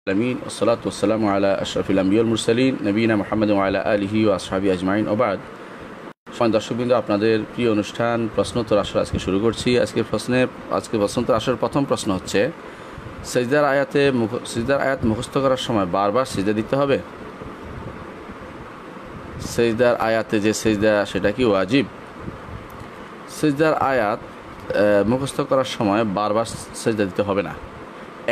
আমিন ওসসালাতু ওয়াসসালামু আলা আশরাফিল আম্বিয়াল মুরসালিন নবীনা মুহাম্মদ ওয়া আলা আলিহি ওয়া আসহাবি আজমাইন ওয়া বাদ। সম্মানিত দর্শকবৃন্দ, আপনাদের প্রিয় অনুষ্ঠান প্রশ্নোত্তর আসর আজকে শুরু করছি। আজকে প্রশ্নোত্তর আসর প্রথম প্রশ্ন হচ্ছে, সিজদার আয়াত মুখস্থ করার সময় বারবার সিজদা দিতে হবে? সিজদার আয়াতে যে সিজদা সেটা কি ওয়াজিব? সিজদার আয়াত মুখস্থ করার সময় বারবার সিজদা দিতে হবে না।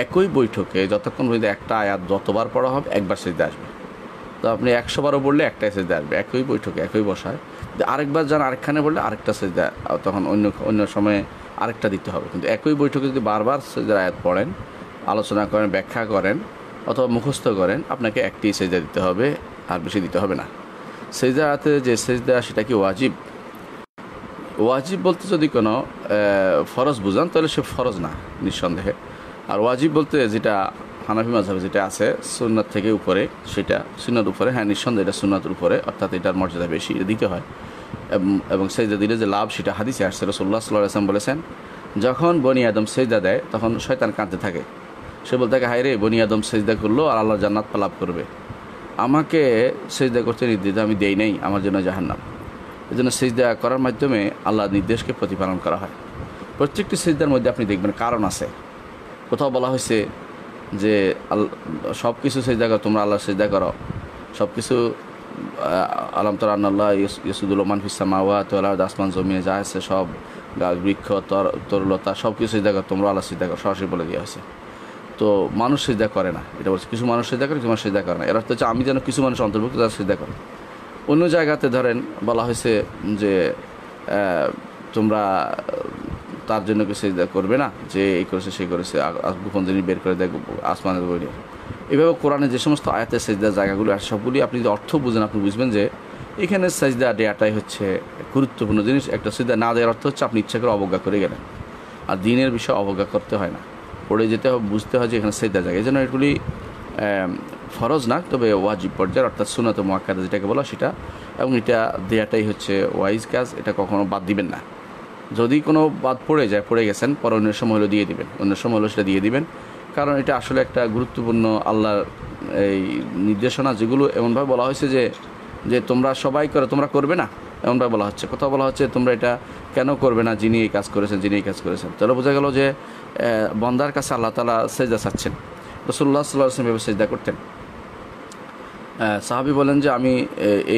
একই বৈঠকে যতক্ষণ পর্যন্ত একটা আয়াত যতবার পড়া হবে একবার সিজদা আসবে। তো আপনি 100 বারও বললে একটাই সিজদা আসবে, একই বৈঠকে একই বসায়। আরেকবার যান আরেকখানে বললে আরেকটা সিজদা, তখন অন্য সময়ে আরেকটা দিতে হবে। কিন্তু একই বৈঠকে যদি বারবার সিজদার আয়াত পড়েন, আলোচনা করেন, ব্যাখ্যা করেন অথবা মুখস্থ করেন, আপনাকে একটি সিজদা দিতে হবে, আর বেশি দিতে হবে না। সিজদার আয়াতে যে সিজদা সেটা কি ওয়াজিব? ওয়াজিব বলতে যদি কোনো ফরজ বুঝান তাহলে সে ফরজ না নিঃসন্দেহে। আর ওয়াজিব বলতে যেটা হানাফি মাযহাবে যেটা আছে সুন্নাত থেকে উপরে, সেটা সুন্নাত উপরে, হ্যাঁ নিঃসন্দেহে এটা সুন্নাতের উপরে, অর্থাৎ এটার মর্যাদা বেশি, এটা দিতে হয়। এবং সেজদা দিলে যে লাভ সেটা হাদিসে আসছে। রাসূলুল্লাহ সাল্লাল্লাহু আলাইহি ওয়াসাল্লাম বলেছেন, যখন বনি আদম সেজদা দেয় তখন শয়তান কাঁদতে থাকে। সে বলতে থাকে, হায় রে, বনি আদম সেজদা করলো আর আল্লাহ জান্নাত লাভ করবে, আমাকে সেজদা করতে নির্দেশ আমি দেই নাই, আমার জন্য জাহান্নাম। এই জন্য সেজদা করার মাধ্যমে আল্লাহর নির্দেশকে প্রতিপালন করা হয়। প্রত্যেকটি সেজদার মধ্যে আপনি দেখবেন কারণ আছে। কোথাও বলা হয়েছে যে সব কিছু সেজদা করো, তোমরা আল্লাহ সেজদা করো, সব কিছু আলাম তারা আল্লাহ ইসুদুল মান ফিস সামাওয়াতি ওয়াল আরদি, আসমান জমিনে যা আছে সব গাছ বৃক্ষ তরলতা সব কিছু সেজদা করো, তোমরা আল্লাহ সেজদা করো, সরাসরি বলে দেওয়া হয়েছে। তো মানুষ সেজদা করে না, এটা বলছে কিছু মানুষ সেজদা করে, কিছু মানুষ সেজদা করে না। এর অর্থ হচ্ছে আমি যেন কিছু মানুষ অন্তর্ভুক্ত যারা সেজদা করে। অন্য জায়গাতে ধরেন বলা হয়েছে যে তোমরা তার জন্য কি সেজদা করবে না, যে এই করেছে সেই করেছে, গোপন জিনিস বের করে দেয় আসমানের বইয়ে। এইভাবে কোরআনে যে সমস্ত আয়াতের সেজদার জায়গাগুলো আছে সবগুলি আপনি যদি অর্থ বুঝেন, আপনি বুঝবেন যে এখানে সেজদা দেওয়াটাই হচ্ছে গুরুত্বপূর্ণ জিনিস। একটা সেজদা না দেওয়ার অর্থ হচ্ছে আপনি ইচ্ছা করে অবজ্ঞা করে গেলেন। আর দিনের বিষয়ে অবজ্ঞা করতে হয় না, পড়ে যেতে হবে, বুঝতে হয় যে এখানে সেজদা জায়গা। এই জন্য এগুলি ফরজ না, তবে ওয়াজিব পর্যায়ের, অর্থাৎ সুন্নাত মুআক্কাদা যেটাকে বলা সেটা। এবং এটা দেওয়াটাই হচ্ছে ওয়াইজ কাজ, এটা কখনো বাদ দিবেন না। যদি কোনো বাদ পড়ে গেছেন, পরে অন্য সময় হলো দিয়ে দিবেন, অন্য সময় হলো সেটা দিয়ে দিবেন। কারণ এটা আসলে একটা গুরুত্বপূর্ণ আল্লাহর এই নির্দেশনা, যেগুলো এমনভাবে বলা হয়েছে যে তোমরা সবাই করে, তোমরা করবে না, এমনভাবে বলা হচ্ছে। কোথাও বলা হচ্ছে তোমরা এটা কেন করবে না, যিনি এই কাজ করেছেন, যিনি এই কাজ করেছেন। তাহলে বোঝা গেল যে বন্দার কাছে আল্লাহ তাআলা সেজদা চাচ্ছেন। রাসূলুল্লাহ সাল্লাল্লাহু আলাইহি ওয়াসাল্লাম সেজদা করতেন। সাহাবী বলেন যে আমি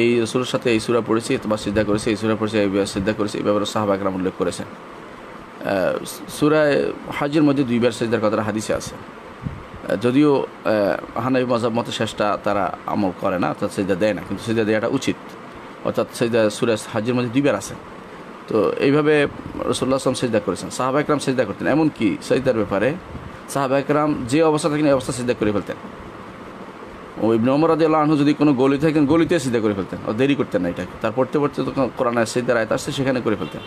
এই রাসূলের সাথে এই সূরা পড়েছি, বা সিজদা করেছি, এই সূরা পড়েছি, এই সিজদা করেছি, এই ব্যাপারে সাহাবা একরাম উল্লেখ করেছেন। সূরা হজের মধ্যে 2 বার সিজদার কথাটা হাদিসে আছে। যদিও হানাফি মাযহাব মতে শেষটা তারা আমল করে না, অর্থাৎ সিজদা দেয় না, কিন্তু সিজদা দেওয়াটা উচিত। অর্থাৎ সিজদা সূরা হজের মধ্যে 2 বার আছে। তো এইভাবে রাসূলুল্লাহ সাল্লাল্লাহু আলাইহি ওয়াসাল্লাম সিজদা করেছেন, সাহাবা একরাম সিজদা করতেন। এমনকি সিজদার ব্যাপারে সাহাবা একরাম যে অবস্থা থাকেন এই অবস্থা সিজদা করে ফেলতেন। ইবনে ওমর রাদিয়াল্লাহু আনহু যদি কোনো গলি থাকেন, গলিতে সিজদা করে ফেলতেন, দেরি করতেন না। এটাকে তার পড়তে তখন কোরআনের সিজদার আয়াত আসছে, সেখানে করে ফেলতেন।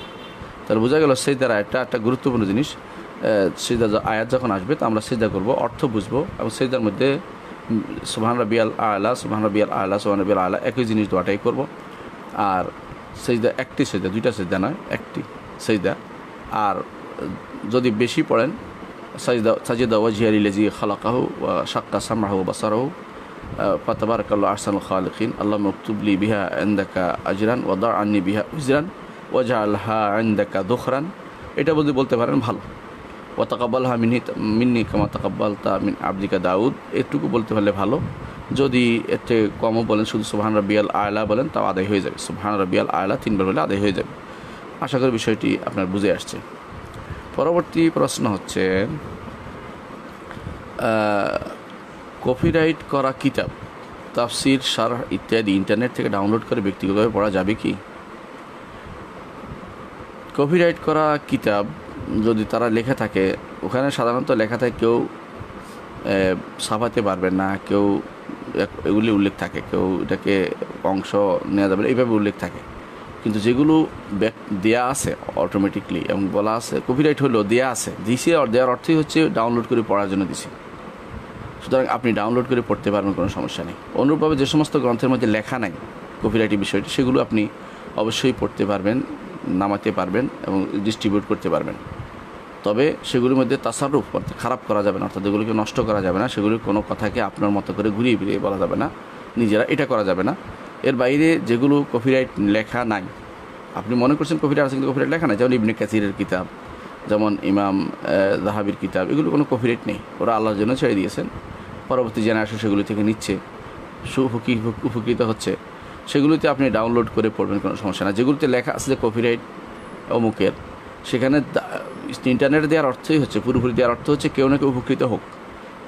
তাহলে বোঝা গেল সিজদার আয়াতটা একটা গুরুত্বপূর্ণ জিনিস। সিজদা আয়াত যখন আসবে তো আমরা সিজদা করব, অর্থ বুঝবো, এবং সিজদার মধ্যে সুবহান রাব্বিয়াল আ'লা, সুবহান রাব্বিয়াল আ'লা, সুবহান রাব্বিয়াল আ'লা একই জিনিস দোয়াটাই করব। আর সিজদা একটি সিজদা, 2টা সিজদা নয়, একটি সিজদা। আর যদি বেশি পড়েন, সাজিদা ওয়াজহিয়া লিল্লাযী খালাকাহু ওয়া শাক্কা সামআহু ওয়া বাসারাহু ফাতাবারাকাল্লাহু আহসানুল খালিকিন, আল্লাহুম্মা উকতুব লি বিহা ইনদাকা আজরান ওয়া দা আন্নি বিহা উজরান ওয়াজআলহা ইনদাকা দুখরান, এটা বলতে পারেন ভালো। ওয়া তাকাব্বালহা মিন্নি কামা তাকাব্বালতা মিন আবদিকা দাউদ, এটুকু বলতে পারলে ভালো। যদি এতে কমও বলেন, শুধু সুবহান রাব্বিয়াল আ'লা বলেন, তাও আদায় হয়ে যাবে। সুবহান রাব্বিয়াল আ'লা 3 বার বলে আদায় হয়ে যাবে। আশা করি বিষয়টি আপনার বুঝে আসছে। পরবর্তী প্রশ্ন হচ্ছে, কপিরাইট করা কিতাব, তাফসির, শারহ ইত্যাদি ইন্টারনেট থেকে ডাউনলোড করে ব্যক্তিগতভাবে পড়া যাবে কি? কপিরাইট করা কিতাব যদি তারা লেখা থাকে, ওখানে সাধারণত লেখা থাকে কেউ ছাপাতে পারবেন না, কেউ এগুলি উল্লেখ থাকে, কেউ এটাকে অংশ নেওয়া যাবে না, এইভাবে উল্লেখ থাকে। কিন্তু যেগুলো দেয়া আছে অটোমেটিকলি, এবং বলা আছে কপিরাইট হলেও দেয়া আছে, দিছে, আর দেওয়ার অর্থই হচ্ছে ডাউনলোড করে পড়ার জন্য দিছে, সুতরাং আপনি ডাউনলোড করে পড়তে পারবেন, কোনো সমস্যা নেই। অনুরূপভাবে যে সমস্ত গ্রন্থের মধ্যে লেখা নাই কপিরাইটের বিষয়টি, সেগুলো আপনি অবশ্যই পড়তে পারবেন, নামাতে পারবেন এবং ডিস্ট্রিবিউট করতে পারবেন। তবে সেগুলির মধ্যে তাসাররুফ অর্থাৎ খারাপ করা যাবে না, অর্থাৎ এগুলিকে নষ্ট করা যাবে না, সেগুলির কোনো কথাকে আপনার মতো করে ঘুরিয়ে ফিরিয়ে বলা যাবে না, নিজেরা এটা করা যাবে না। এর বাইরে যেগুলো কপিরাইট লেখা নাই, আপনি মনে করছেন কপিরাইট আছে কিন্তু কপিরাইট লেখা নাই, যেমন ইবনে কাসিরের কিতাব, যেমন ইমাম যাহাবির কিতাব, এগুলো কোনো কপিরাইট নেই, ওরা আল্লাহর জন্য ছেড়ে দিয়েছেন, পরবর্তী জেনারেশন সেগুলি থেকে নিচ্ছে, উপকৃত হচ্ছে, সেগুলিতে আপনি ডাউনলোড করে পড়বেন, কোনো সমস্যা না। যেগুলিতে লেখা আছে যে কপিরাইট অমুকের, সেখানে ইন্টারনেট দেওয়ার অর্থই হচ্ছে, পুরোপুরি দেওয়ার অর্থ হচ্ছে কেউ না কেউ উপকৃত হোক,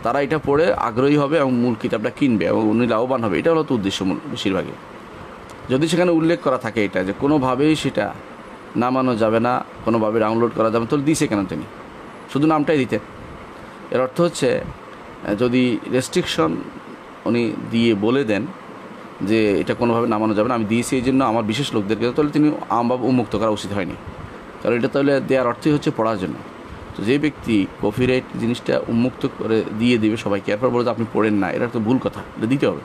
তারা এটা পড়ে আগ্রহী হবে এবং মূল কিতাবটা কিনবে এবং উনি লাভবান হবে, এটা হলো তো উদ্দেশ্য মূল বেশিরভাগই। যদি সেখানে উল্লেখ করা থাকে এটা যে কোনোভাবেই সেটা নামানো যাবে না, কোনোভাবে ডাউনলোড করা যাবে না, তাহলে দিয়েছে কেন তিনি? শুধু নামটাই দিতেন। এর অর্থ হচ্ছে যদি রেস্ট্রিকশন উনি দিয়ে বলে দেন যে এটা কোনোভাবে নামানো যাবে না, আমি দিয়েছি এই জন্য আমার বিশেষ লোকদেরকে, তাহলে তিনি আমভাবে উন্মুক্ত করা উচিত হয়নি, কারণ এটা তাহলে দেওয়ার অর্থই হচ্ছে পড়ার জন্য। তো যে ব্যক্তি কপিরাইট জিনিসটা উন্মুক্ত করে দিয়ে দেবে সবাইকে, এরপর বলে আপনি পড়েন না, এটা তো ভুল কথা, এটা দিতে হবে।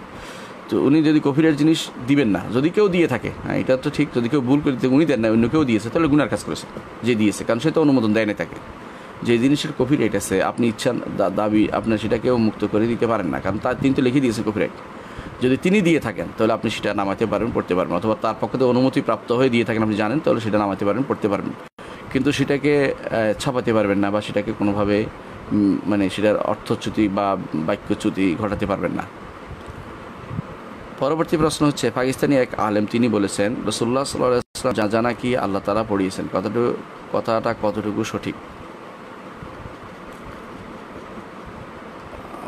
তো উনি যদি কপিরাইট জিনিস দিবেন না, যদি কেউ দিয়ে থাকে, হ্যাঁ এটা তো ঠিক, যদি কেউ ভুল করে দিতে উনি দেন না, অন্য কেউ দিয়েছে, তাহলে গুনার কাজ করেছে যে দিয়েছে, কারণ সে তো অনুমোদন দেয় না তাকে। যে জিনিসের কপিরাইট আছে, আপনি ইচ্ছা দাবি আপনার সেটাকেও মুক্ত করে দিতে পারেন না, কারণ তিনি তো লিখে দিয়েছে কপিরাইট। যদি তিনি দিয়ে থাকেন তাহলে আপনি সেটা নামাতে পারবেন, পড়তে পারবেন, অথবা তার পক্ষ থেকে অনুমতি প্রাপ্ত হয়ে দিয়ে থাকেন, আপনি জানেন, তাহলে সেটা নামাতে পারবেন, পড়তে পারবেন, কিন্তু সেটাকে ছাপাতে পারবেন না, বা সেটাকে কোনোভাবে মানে সেটার অর্থচ্যুতি বা বাক্যচ্যুতি ঘটাতে পারবেন না। পরবর্তী প্রশ্ন হচ্ছে, পাকিস্তানি এক আলেম তিনি বলেছেন রাসূলুল্লাহ সাল্লাল্লাহু আলাইহি ওয়াসাল্লাম যা জানা কি আল্লাহ তাআলা পড়িয়েছেন, কথাটা কতটুকু সঠিক?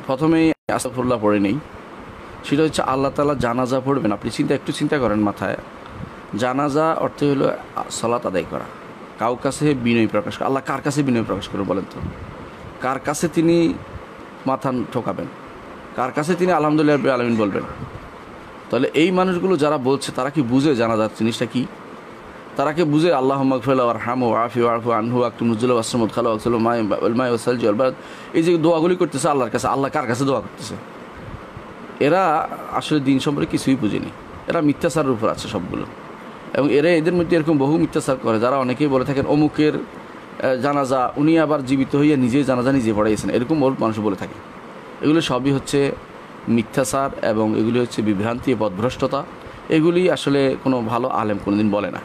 প্রথমেই আস্তাগফিরুল্লাহ পড়ে নেই, সেটা হচ্ছে আল্লাহ তাআলা জানাজা পড়বেন। আপনি একটু চিন্তা করেন মাথায়, জানাজা অর্থ হলো সালাত আদায় করা, কার কাছে বিনয় প্রকাশ করা। আল্লাহ কার কাছে বিনয় প্রকাশ করে বলেন তো? কার কাছে তিনি মাথা ঠোকাবেন? কার কাছে তিনি আলহামদুলিল্লাহ রাব্বিল আলামিন বলবেন? তাহলে এই মানুষগুলো যারা বলছে তারা কি বুঝে জানাজার জিনিসটা কি? তারা কি বুঝে আল্লাহুম্মা গফির লাহু ওয়ারহামহু ওয়াআফি ওয়া'ফু আনহু ওয়াকতুম নুজুলাহু ওয়াসসমুদ খালা ওয়াসসালামু আল মা'i ওয়াসসালজি ওয়াল বারদ, এই যে দোয়াগুলি করতেছে আল্লাহর কাছে, আল্লাহ কার কাছে দোয়া করতেছে? এরা আসলে দিন সম্পর্কে কিছুই বুঝেনি, এরা মিথ্যাচারের উপর আছে সবগুলো। এবং এদের মধ্যে এরকম বহু মিথ্যাচার করে, যারা অনেকেই বলে থাকেন অমুকের জানাজা উনি আবার জীবিত হইয়া নিজেই জানাজা নিজে পড়াইয়েছেন, এরকম বহুত মানুষ বলে থাকে। এগুলো সবই হচ্ছে মিথ্যাচার এবং এগুলি হচ্ছে বিভ্রান্তি, পথভ্রষ্টতা। এগুলি আসলে কোনো ভালো আলেম কোনোদিন বলে না।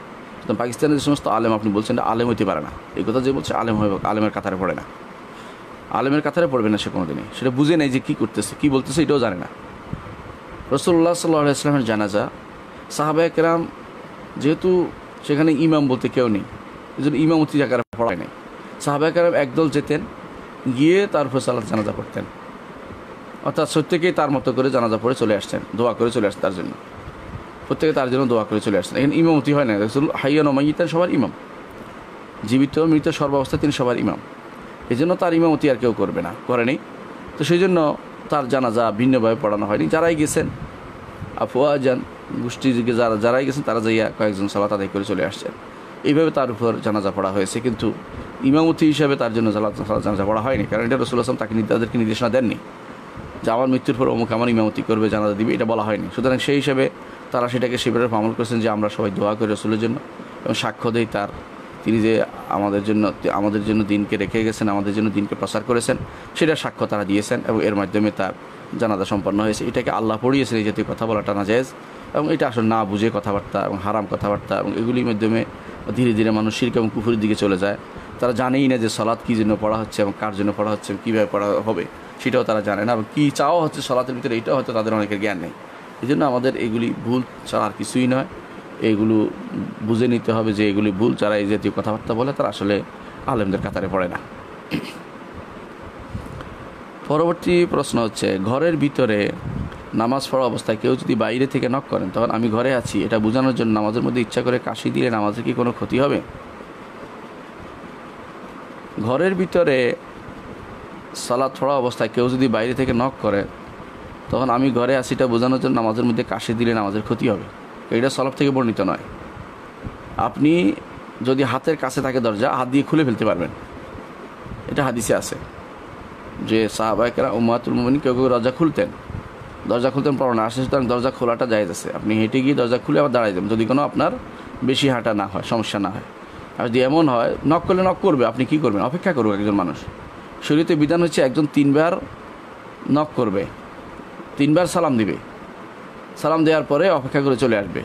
তো পাকিস্তানের যে সমস্ত আলেম আপনি বলছেন এটা আলেম হইতে পারে না, এই কথা যে বলছে আলেম হয়ে আলেমের কাতারে পড়ে না, আলেমের কাতারে পড়বে না সে কোনোদিনই, সেটা বুঝে নেই যে কী করতেছে, কী বলতেছে এটাও জানে না। রাসূলুল্লাহ সাল্লাল্লাহু আলাইহি ওয়াসাল্লামের জানাজা সাহাবায়ে কেরাম, যেহেতু সেখানে ইমাম বলতে কেউ নেই, এই জন্য ইমামতি জায়গায় পড়ায় নেই, সাহাবায়ে কেরাম একদল যেতেন, গিয়ে তারপর সালাত জানাজা পড়তেন, অর্থাৎ প্রত্যেকেই তার মতো করে জানাজা পড়ে চলে আসতেন, দোয়া করে চলে আসতেন তার জন্য, প্রত্যেকে তার জন্য দোয়া করে চলে আসতেন। এখানে ইমামতি হয় না, রাসূল হাইয়ান ওয়া মাইয়িতান সবার ইমাম, জীবিত মৃত সর্বাবস্থায় তিনি সবার ইমাম, এই জন্য তার ইমামতি আর কেউ করবে না, করেনি। তো সেই জন্য তার জানাজা ভিন্নভাবে পড়ানো হয়নি। যারাই গেছেন আফওয়াজান গোষ্ঠী যারাই গেছেন তারা যাইয়া কয়েকজন সালাত আদায় করে চলে আসছেন, এইভাবে তার উপর জানাজা পড়া হয়েছে, কিন্তু ইমামতি হিসাবে তার জন্য জানাজা পড়া হয়নি, কারণ এটা রাসূলুল্লাহ সাল্লাল্লাহু আলাইহি ওয়াসাল্লাম তাদেরকে নির্দেশনা দেননি যে আমার মৃত্যুর পর অমুক আমার ইমামতি করবে, জানাজা দিবে, এটা বলা হয়নি। সুতরাং সেই হিসাবে তারা সেটাকে সেভাবে আমল করেছেন যে আমরা সবাই দোয়া করি রাসূলের জন্য, এবং সাক্ষ্য দেই তার, তিনি যে আমাদের জন্য দিনকে রেখে গেছেন, আমাদের জন্য দিনকে প্রচার করেছেন, সেটা সাক্ষ্য তারা দিয়েছেন, এবং এর মাধ্যমে তার জানাজা সম্পন্ন হয়েছে। এটাকে আল্লাহ পড়িয়েছেন, এই জাতীয় কথা বলাটা নাজায়েজ, এবং এটা আসলে না বুঝে কথাবার্তা এবং হারাম কথাবার্তা, এবং এগুলির মাধ্যমে ধীরে ধীরে মানুষ শিরক এবং কুফরের দিকে চলে যায়। তারা জানেই না যে সালাত কী জন্য পড়া হচ্ছে এবং কার জন্য পড়া হচ্ছে, কীভাবে পড়া হবে সেটাও তারা জানে না, এবং কী চাওয়া হচ্ছে সালাতের ভিতরে এটাও হয়তো তাদের অনেকের জ্ঞান নেই। এই জন্য আমাদের এগুলি ভুল ছাড়া আর কিছুই নয়, এগুলো বুঝে নিতে হবে যে এগুলি ভুল। যারা এই জাতীয় কথাবার্তা বলে তারা আসলে আলেমদের কাতারে পড়ে না। পরবর্তী প্রশ্ন হচ্ছে, ঘরের ভিতরে নামাজ পড়া অবস্থায় কেউ যদি বাইরে থেকে নক করেন, তখন আমি ঘরে আছি এটা বোঝানোর জন্য নামাজের মধ্যে ইচ্ছা করে কাশি দিলে নামাজের কি কোনো ক্ষতি হবে? ঘরের ভিতরে সালাত পড়া অবস্থায় কেউ যদি বাইরে থেকে নক করে, তখন আমি ঘরে আছি এটা বোঝানোর জন্য নামাজের মধ্যে কাশি দিলে নামাজের ক্ষতি হবে, এটা সলাফ থেকে বর্ণিত নয়। আপনি যদি হাতের কাছে থাকে দরজা, হাত দিয়ে খুলে ফেলতে পারবেন, এটা হাদিসে আছে যে সাহাবায়ে কেরাম উম্মাহাতুল মুমিনিন কেউ দরজা খুলতেন পড়ানো আসে, সুতরাং দরজা খোলাটা জায়েজ আছে। আপনি হেঁটে গিয়ে দরজা খুলে আবার দাঁড়াই যাবেন, যদি কোনো আপনার বেশি হাঁটা না হয়, সমস্যা না হয়। আর যদি এমন হয় নক করলে নক করবে, আপনি কি করবেন? অপেক্ষা করুক একজন মানুষ। শরীয়তে বিধান হচ্ছে একজন 3 বার নক করবে, 3 বার সালাম দিবে, সালাম দেওয়ার পরে অপেক্ষা করে চলে আসবে।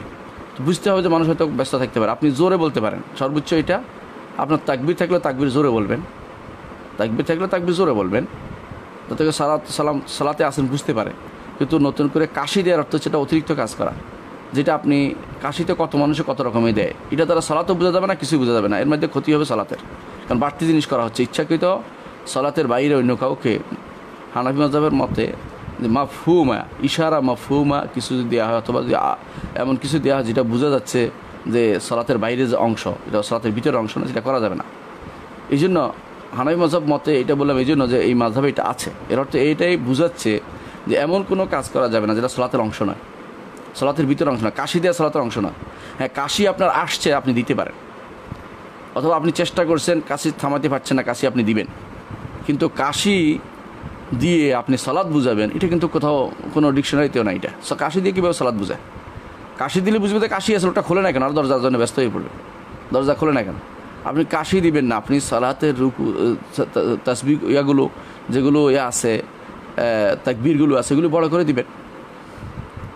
তো বুঝতে হবে যে মানুষ হয়তো ব্যস্ত থাকতে পারে। আপনি জোরে বলতে পারেন, সর্বোচ্চ এটা আপনার তাকবির থাকলে তাকবির জোরে বলবেন, তাকবির থাকলে তাকবির জোরে বলবেন, যাতে সালাতে আসেন বুঝতে পারে। কিন্তু নতুন করে কাশি দেওয়ার অর্থ হচ্ছে এটা অতিরিক্ত কাজ করা, যেটা আপনি কাশিতে কত মানুষে কত রকমের দেয়, এটা তারা সালাতও বোঝা যাবে না, কিছুই বোঝা যাবে না, এর মধ্যে ক্ষতি হবে সালাতের। কারণ বাড়তি জিনিস করা হচ্ছে ইচ্ছাকৃত সালাতের বাইরে অন্য কাউকে হানাফি মাযহাবের মতে মাফহুমা, ইশারা মাফহুমা কিছু যদি দেওয়া হয়, অথবা এমন কিছু দেওয়া হয় যেটা বোঝা যাচ্ছে যে সালাতের বাইরে যে অংশ, এটা সালাতের ভিতরের অংশ না, সেটা করা যাবে না। এই জন্য হানাফি মাযহাব মতে এটা বললাম এই জন্য যে এই মাযহাবে এটা আছে, এর অর্থ এইটাই বোঝাচ্ছে যে এমন কোনো কাজ করা যাবে না যেটা সালাতের অংশ নয়, সালাতের ভিতরের অংশ নয়। কাশি দেওয়া সালাতের অংশ নয়। হ্যাঁ, কাশি আপনার আসছে, আপনি দিতে পারেন, অথবা আপনি চেষ্টা করছেন, কাশি থামাতে পারছেন না, কাশি আপনি দিবেন। কিন্তু কাশি দিয়ে আপনি সালাত বুঝাবেন, এটা কিন্তু কোথাও কোনো ডিকশনারিতেও না। এটা কাশি দিয়ে কীভাবে সালাত বুঝায়? কাশি দিলে বুঝবে যে কাশি আসলে, ওটা খোলে না কেন, আর দরজার জন্য ব্যস্ত হয়ে পড়বে, দরজা খোলে না কেন? আপনি কাশি দিবেন না, আপনি সালাতের রুকু তাসবিহ ইয়াগুলো যেগুলো আছে, তাকবীরগুলো আছে, এগুলো বড় করে দিবেন,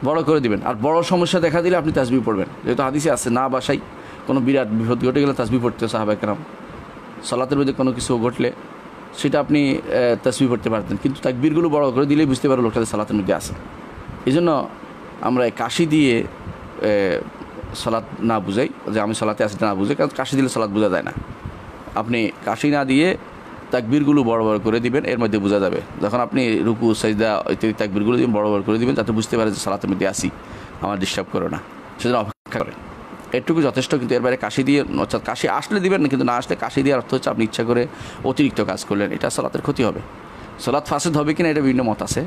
বড় করে দিবেন। আর বড় সমস্যা দেখা দিলে আপনি তাসবিহ পড়বেন, যেহেতু হাদিসে আছে না বাসাই কোনো বিরাট বিপদ ঘটে গেলে তাসবিহ পড়তে সাহাবায়ে কেরাম, সালাতের মধ্যে কোনো কিছু ঘটলে সেটা আপনি তাসবিহ পড়তে পারতেন, কিন্তু তাকবীরগুলো বড় করে দিলেই বুঝতে পারো লোকটা সালাতের মধ্যে আছে। এই জন্য আমরা কাশি দিয়ে সালাত না বুঝাই, যে আমি সালাতে আসি না বুঝাই, কারণ কাশি দিলে সালাত বোঝা যায় না। আপনি কাশি না দিয়ে তাকবীরগুলো বড় বড় করে দিবেন, এর মধ্যে বোঝা যাবে। যখন আপনি রুকু সাজদা ইত্যাদি তাকবীরগুলো দিবেন, বড় বড় করে দিবেন, যাতে বুঝতে পারে যে সালাতের মধ্যে আসি, আমার ডিস্টার্ব করো না, সেজন্য অপেক্ষা করে, এটুকু যথেষ্ট। কিন্তু এর বাইরে কাশি দিয়ে, অর্থাৎ কাশি আসলে দিবেন না, কিন্তু না আসলে কাশি দেওয়ার অর্থ হচ্ছে আপনি ইচ্ছা করে অতিরিক্ত কাজ করলেন, এটা সালাতের ক্ষতি হবে। সালাত ফাসেদ হবে কিনা এটা বিভিন্ন মত আছে,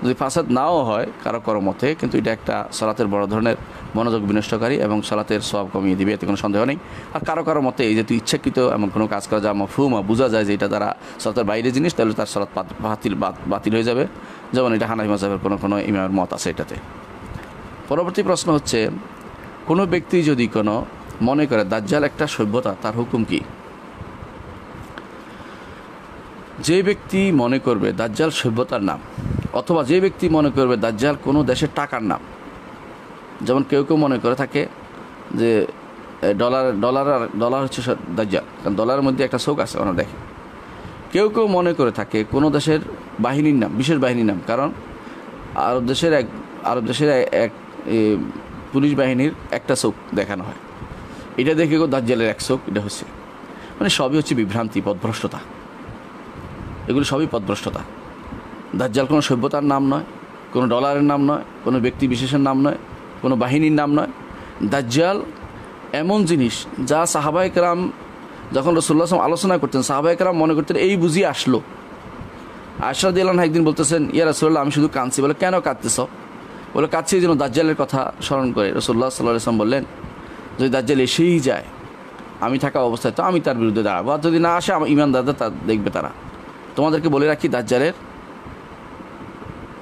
যদি ফাসাদ নাও হয় কারো মতে, কিন্তু এটা একটা সালাতের বড় ধরনের মনোযোগ বিনষ্টকারী এবং সালাতের সওয়াব কমিয়ে দিবে, এতে কোনো সন্দেহ নেই। আর কারো মতে এই যে তুই ইচ্ছাকৃত এমন কোনো কাজ করা যা মাফহুমা বোঝা যায় যে এটা দ্বারা সালাতের বাইরে জিনিস, তাহলে তার সালাত বাতিল হয়ে যাবে, যেমন এটা হানাফি মাযহাবের কোনো ইমামের মত আছে এটাতে। পরবর্তী প্রশ্ন হচ্ছে, কোনো ব্যক্তি যদি কোনো মনে করে দাজ্জাল একটা সভ্যতা, তার হুকুম কি? যে ব্যক্তি মনে করবে দাজ্জাল সভ্যতার নাম, অথবা যে ব্যক্তি মনে করবে দাজ্জাল কোনো দেশের টাকার নাম, যেমন কেউ মনে করে থাকে যে ডলার হচ্ছে দাজ্জাল, কারণ ডলারের মধ্যে একটা চোখ আছে ওনারা দেখে। কেউ মনে করে থাকে কোনো দেশের বাহিনীর নাম, বিশেষ বাহিনীর নাম, কারণ আরব দেশের এক পুলিশ বাহিনীর একটা চোখ দেখানো হয়, এটা দেখে দাজ্জালের এক চোখ, এটা হচ্ছে মানে সবই হচ্ছে বিভ্রান্তি, পথভ্রষ্টতা, এগুলো সবই পথভ্রষ্টতা। দাজ্জাল কোনো সভ্যতার নাম নয়, কোনো ডলারের নাম নয়, কোনো ব্যক্তি বিশেষের নাম নয়, কোনো বাহিনীর নাম নয়। দাজ্জাল এমন জিনিস যা সাহাবায়ে কেরাম যখন রাসূলুল্লাহ সাল্লাল্লাহু আলাইহি ওয়াসাল্লাম আলোচনা করতেন, সাহাবায়ে কেরাম মনে করতেন এই বুঝিয়ে আসলো। আয়েশা রাদিয়াল্লাহু আনহা একদিন বলতেছেন, ইয়া রাসূলুল্লাহ আমি শুধু কাঁদছি। বলে কেন কাঁদতেছ? বলে কাঁদছি এই জন্য দাজ্জালের কথা স্মরণ করে। রাসূলুল্লাহ সাল্লাল্লাহু আলাইহি ওয়াসাল্লাম বললেন, যদি দাজ্জাল এসেই যায় আমি থাকা অবস্থায়, তো আমি তার বিরুদ্ধে দাঁড়াবো, আর যদি না আসে আমার ঈমানদারদের তা দেখবে তারা। তোমাদেরকে বলে রাখি, দাজ্জালের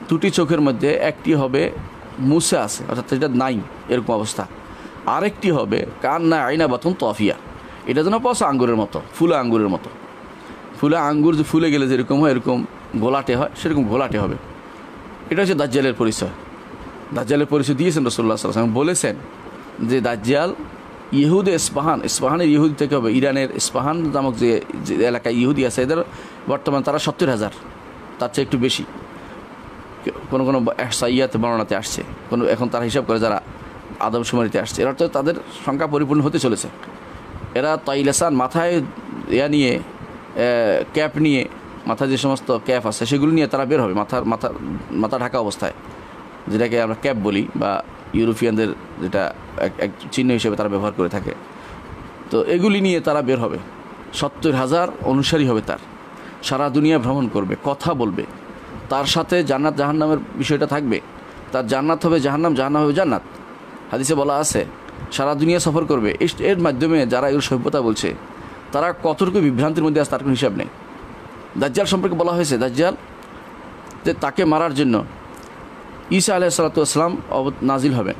দুটি চোখের মধ্যে একটি হবে মুছে আছে, অর্থাৎ এটা নাই এরকম অবস্থা, আরেকটি হবে কান্না আইনা বাতুন তফিয়া, এটা যেন পচা আঙ্গুরের মতো, ফুলা আঙ্গুরের মতো। ফুলা আঙ্গুর যে ফুলে গেলে যেরকম হয়, এরকম ঘোলাটে হয়, সেরকম ঘোলাটে হবে। এটা হচ্ছে দাজ্জালের পরিচয়। দাজ্জালের পরিচয় দিয়েছেন রাসূলুল্লাহ সাল্লাল্লাহু আলাইহি ওয়াসাল্লাম, বলেছেন যে দাজ্জাল ইহুদে ইস্পাহানের ইহুদি থেকে হবে। ইরানের ইস্পাহান নামক যে এলাকায় ইহুদি আছে, এদের বর্তমান তারা 70,000, তার চেয়ে একটু বেশি, কোনো সাইয়াতে বর্ণনাতে আসছে, এখন তারা হিসাব করে যারা আদমশুমারিতে আসছে, এর অর্থ তাদের সংখ্যা পরিপূর্ণ হতে চলেছে। এরা তাইলাসান মাথায় নিয়ে, ক্যাপ নিয়ে, মাথায় যে সমস্ত ক্যাপ আছে সেগুলো নিয়ে তারা বের হবে, মাথা ঢাকা অবস্থায়, যেটাকে আমরা ক্যাপ বলি, বা ইউরোপিয়ানদের যেটা এক চিহ্ন হিসেবে তারা ব্যবহার করে থাকে। তো এগুলি নিয়ে তারা বের হবে, 70,000 অনুসারী হবে তার, সারা দুনিয়া ভ্রমণ করবে, কথা বলবে, তার সাথে জান্নাত জাহান্নামের বিষয়টা থাকবে, তার জান্নাত হবে জাহান্নাম, জাহান্নাম হবে জান্নাত। হাদিসে বলা আছে সারা দুনিয়া সফর করবে। এর মাধ্যমে যারা এগুলো সভ্যতা বলছে তারা কতটুকু বিভ্রান্তির মধ্যে আছে তার কোনো হিসাব নেই। দাজ্জাল সম্পর্কে বলা হয়েছে, দাজ্জাল যে তাকে মারার জন্য ঈসা আলাইহিস সালাতু ওয়াস সালাম নাজিল হবেন,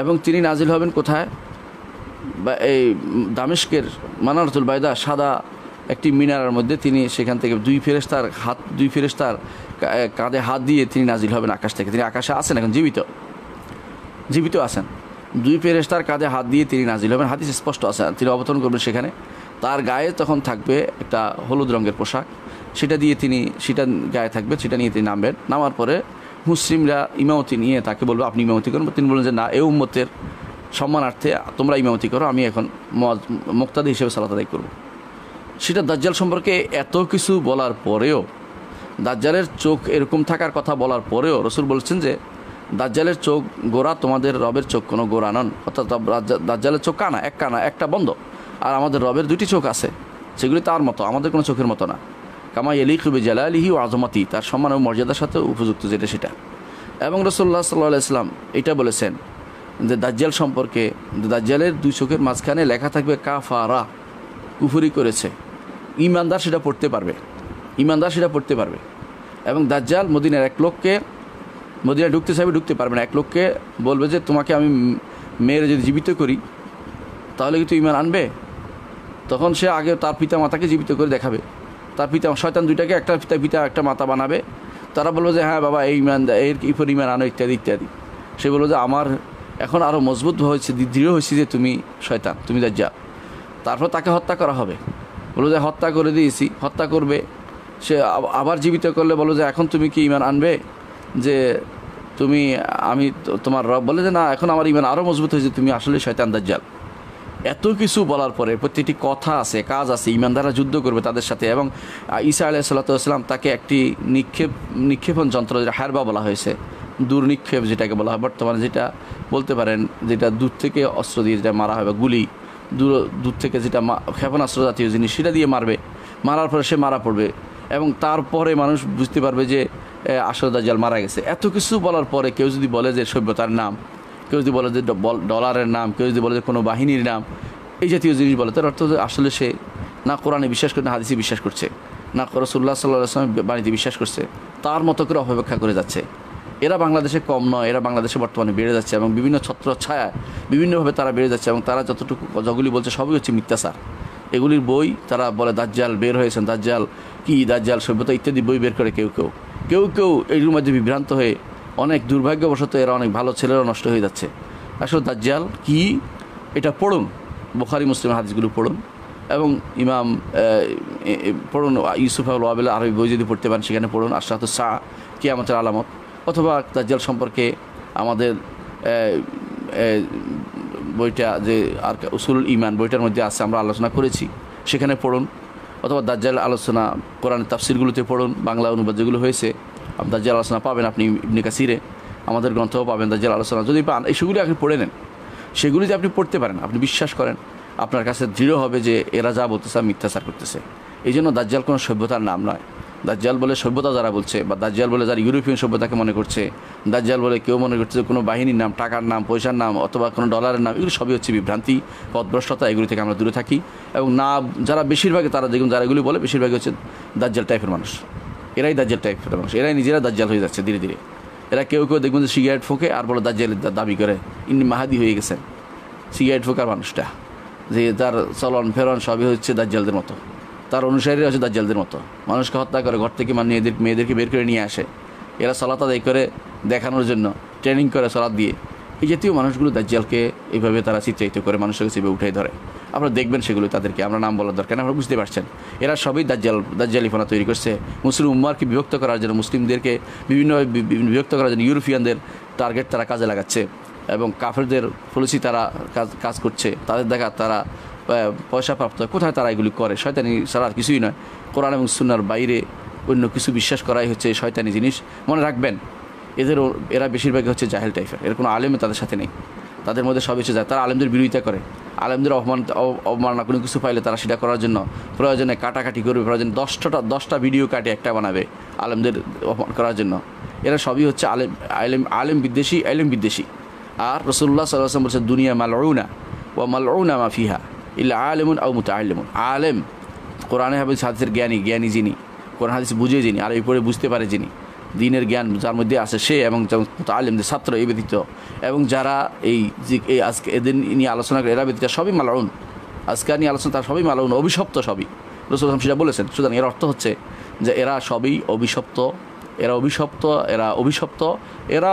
এবং তিনি নাজিল হবেন কোথায়? এই দামেস্কের মানারাতুল বাইদা সাদা একটি মিনারের মধ্যে তিনি সেখান থেকে দুই ফেরেশতার কাঁধে হাত দিয়ে তিনি নাজিল হবেন আকাশ থেকে। তিনি আকাশে আছেন, এখন জীবিত আছেন। দুই ফেরেশতার কাঁধে হাত দিয়ে তিনি নাজিল হবেন, হাদিস স্পষ্ট আছে। তিনি অবতরণ করবেন সেখানে, তার গায়ে তখন থাকবে একটা হলুদ রঙের পোশাক, সেটা গায়ে থাকবে, সেটা নিয়ে তিনি নামবেন। নামার পরে মুসলিমরা ইমামতি নিয়ে তাকে বলবে আপনি ইমামতি করুন। তিনি বললেন যে না, এ উম্মতের সম্মানার্থে তোমরা ইমামতি করো, আমি এখন মুক্তাদি হিসেবে সালাত আদায় করবো। সেটা দাজ্জাল সম্পর্কে এত কিছু বলার পরেও, দাজ্জালের চোখ এরকম থাকার কথা বলার পরেও রসুল বলছেন যে দাজ্জালের চোখ গোরা, তোমাদের রবের চোখ কোনো গোরা নন। অর্থাৎ দাজ্জালের চোখ একটা বন্ধ, আর আমাদের রবের দুটি চোখ আছে, সেগুলি তার মতো, আমাদের কোনো চোখের মতো না। কামা ইয়ালিকু বিজালালিহি ওয়া আযমাতি, তার সম্মান ও মর্যাদার সাথে উপযুক্ত যেটা সেটা। এবং রাসূলুল্লাহ সাল্লাল্লাহু আলাইহি ওয়াসাল্লাম এটা বলেছেন যে দাজ্জাল সম্পর্কে, দাজ্জালের দুই চোখের মাঝখানে লেখা থাকবে কাফারা, কুফরি করেছে। ইমানদার সেটা পড়তে পারবে। এবং দাজ্জাল মদিনার এক লোককে, মদিনায় ঢুকতে চাইবে, ঢুকতে পারবে না। এক লোককে বলবে যে তোমাকে আমি মেয়ের যদি জীবিত করি তাহলে কি তুই ইমান আনবে? তখন সে আগে তার পিতা মাতাকে জীবিত করে দেখাবে, তার পিতা শয়তান দুইটাকে একটা পিতা একটা মাতা বানাবে। তারা বলবে যে হ্যাঁ বাবা এই ইমান, এর ইফর ইমান আনো, ইত্যাদি ইত্যাদি। সে বললো যে আমার এখন আরও মজবুত হয়েছে, দৃঢ় হয়েছে যে তুমি শয়তান, তুমি দাজ্জাল। তারপর তাকে হত্যা করা হবে। বলো যে হত্যা করে দিয়েছি, হত্যা করবে। সে আবার জীবিত করলে বলো যে এখন তুমি কি ইমান আনবে যে আমি তোমার রব? বলে যে না, এখন আমার ইমান আরও মজবুত হয়েছে, তুমি আসলে শয়তান দাজ্জাল। এত কিছু বলার পরে প্রত্যেকটি কথা আছে, কাজ আছে, ইমানদাররা যুদ্ধ করবে তাদের সাথে। এবং ঈসা আলাইহিস সালাম তাকে একটি নিক্ষেপণ যন্ত্র, যেটা হারবা বলা হয়েছে, দূর নিক্ষেপ যেটাকে বলা হয় বর্তমানে, যেটা বলতে পারেন যেটা দূর থেকে অস্ত্র দিয়ে যেটা মারা হয়, বা গুলি দূর থেকে যেটা ক্ষেপণাস্ত্র জাতীয় জিনিস, সেটা দিয়ে মারার পরে সে মারা পড়বে। এবং তারপরে মানুষ বুঝতে পারবে যে আসলে দাজ্জাল মারা গেছে। এত কিছু বলার পরে কেউ যদি বলে যে সভ্যতার নাম, কেউ যদি বলে যে ডলারের নাম, কেউ যদি বলে যে কোনো বাহিনীর নাম, এই জাতীয় জিনিস বলে, তার অর্থ আসলে সে না কোরআনে বিশ্বাস করে, না হাদিসে বিশ্বাস করছে, না রাসূলুল্লাহ সাল্লাল্লাহু আলাইহি ওয়াসাল্লাম বাণীতে বিশ্বাস করছে, তার মতো করে অপব্যাখ্যা করে যাচ্ছে। এরা বাংলাদেশে কম নয়, এরা বাংলাদেশে বর্তমানে বেড়ে যাচ্ছে, এবং বিভিন্ন ছত্র ছায়া বিভিন্নভাবে তারা বেড়ে যাচ্ছে। এবং তারা যতগুলি বলছে সবই হচ্ছে মিথ্যাচার। এগুলির বই তারা বলে দাজ্জাল বের হয়েছেন, দাজ্জাল কি, দাজ্জাল সভ্যতা ইত্যাদি বই বের করে কেউ এগুলোর মধ্যে বিভ্রান্ত হয়ে অনেক দুর্ভাগ্যবশত এরা অনেক ভালো ছেলেরা নষ্ট হয়ে যাচ্ছে। আসলে দাজ্জাল কি এটা পড়ুন, বুখারী মুসলিম হাদিসগুলো পড়ুন, এবং ইমাম পড়ুন ইউসুফ আল ওয়াবিল আরবি বই যদি পড়তে পারেন সেখানে পড়ুন, আশরাতুস সাআ, কিয়ামতের আলামত, অথবা দাজ্জাল সম্পর্কে আমাদের বইটা যে আর উসুল ইমান বইটার মধ্যে আছে, আমরা আলোচনা করেছি, সেখানে পড়ুন। অথবা দাজ্জাল আলোচনা কোরআনের তাফসিরগুলোতে পড়ুন, বাংলা অনুবাদ যেগুলো হয়েছে। দাজ্জাল আলোচনা পাবেন আপনি ইবনে কাসিরে, আমাদের গ্রন্থও পাবেন দাজ্জাল আলোচনা। যদি পান সেগুলি আপনি পড়ে নেন, সেগুলি যে আপনি পড়তে পারেন, আপনি বিশ্বাস করেন, আপনার কাছে দৃঢ় হবে যে এরা যা বলতেছে মিথ্যাচার করতেছে। এই জন্য দাজ্জাল কোনো সভ্যতার নাম নয়। দাজ্জাল বলে সভ্যতা যারা বলছে, বা দাজ্জাল বলে যারা ইউরোপিয়ান সভ্যতাকে মনে করছে, দাজ্জাল বলে কেউ মনে করছে যে কোনো বাহিনীর নাম, টাকার নাম, পয়সার নাম, অথবা কোনো ডলারের নাম, এগুলো সবই হচ্ছে বিভ্রান্তি, পথভ্রষ্টতা। এগুলি থেকে আমরা দূরে থাকি। এবং না, যারা বেশিরভাগই তারা দেখুন, যারা এগুলি বলে বেশিরভাগই হচ্ছে দাজ্জাল টাইপের মানুষ। এরাই দাজ্জাল টাইপের মানুষ, এরাই নিজেরা দাজ্জাল হয়ে যাচ্ছে ধীরে ধীরে। এরা কেউ দেখবেন যে সিগারেট ফোঁকে আর বলে দাজ্জালের দাবি করে, ইনি মাহাদি হয়ে গেছেন। সিগারেট ফোঁকার মানুষটা, যে তার চলন ফেরন সবই হচ্ছে দাজ্জালদের মতো, তার অনুসারীরা হচ্ছে দাজ্জালদের মতো। মানুষকে হত্যা করে, ঘর থেকে মেয়েদেরকে বের করে নিয়ে আসে। এরা সালাত আদায় করে দেখানোর জন্য ট্রেনিং করে সালাত দিয়ে। এই জাতীয় মানুষগুলো দাজ্জালকে এইভাবে তারা চিত্রায়িত করে মানুষের কাছে উঠাই ধরে। আপনারা দেখবেন সেগুলো, তাদেরকে আমরা নাম বলার দরকার, আপনারা বুঝতে পারছেন। এরা সবই দাজ্জালিফানা তৈরি করছে মুসলিম উম্মাহকে বিভক্ত করার জন্য, মুসলিমদেরকে বিভিন্নভাবে বিভক্ত করার জন্য ইউরোপিয়ানদের টার্গেট তারা কাজে লাগাচ্ছে, এবং কাফেরদের পলিসি তারা কাজ করছে, তাদের দেখা তারা পয়সা প্রাপ্ত। কোথায় তারা এগুলি করে? শয়তানি ছাড়া আর কিছুই নয়। কোরআন এবং সুন্নাহর বাইরে অন্য কিছু বিশ্বাস করাই হচ্ছে শয়তানি জিনিস। মনে রাখবেন, এরা বেশিরভাগই হচ্ছে জাহেল টাইপের, এর কোনো আলেমে তাদের সাথে নেই। তাদের মধ্যে সব এসে যায়, তারা আলেমদের বিরোধিতা করে, আলেমদের অবমাননা কোনো কিছু পাইলে তারা সেটা করার জন্য প্রয়োজনে কাটাকাটি করবে, প্রয়োজনে 10টা ভিডিও কাটে একটা বানাবে আলেমদের অপমান করার জন্য। এরা সবই হচ্ছে আলেম বিদ্বেষী। আর রাসূলুল্লাহ সাল্লাল্লাহু আলাইহি ওয়াসাল্লাম বলেছেন, দুনিয়া মালউনা ওয়া মালউনা মা ফিহা ইল্লা আলিমুন আও মুতাআল্লিমুন। আলেম কোরআনে হাদিসের জ্ঞানী যিনি, কোরআন হাদিস বুঝে যিনি, আর এই পরে বুঝতে পারে যিনি, দিনের জ্ঞান যার মধ্যে আছে সে, এবং মুতাআল্লিমদের ছাত্র এই ব্যতীত, এবং যারা এই আজকে এদের নিয়ে আলোচনা করে এরা ব্যতীত সবই মালাউন। আজকে নিয়ে আলোচনা তার সবই মালাউন, অভিশপ্ত সবই। রাসূল সেটা বলেছেন। সুতরাং এর অর্থ হচ্ছে যে এরা সবই অভিশপ্ত, এরা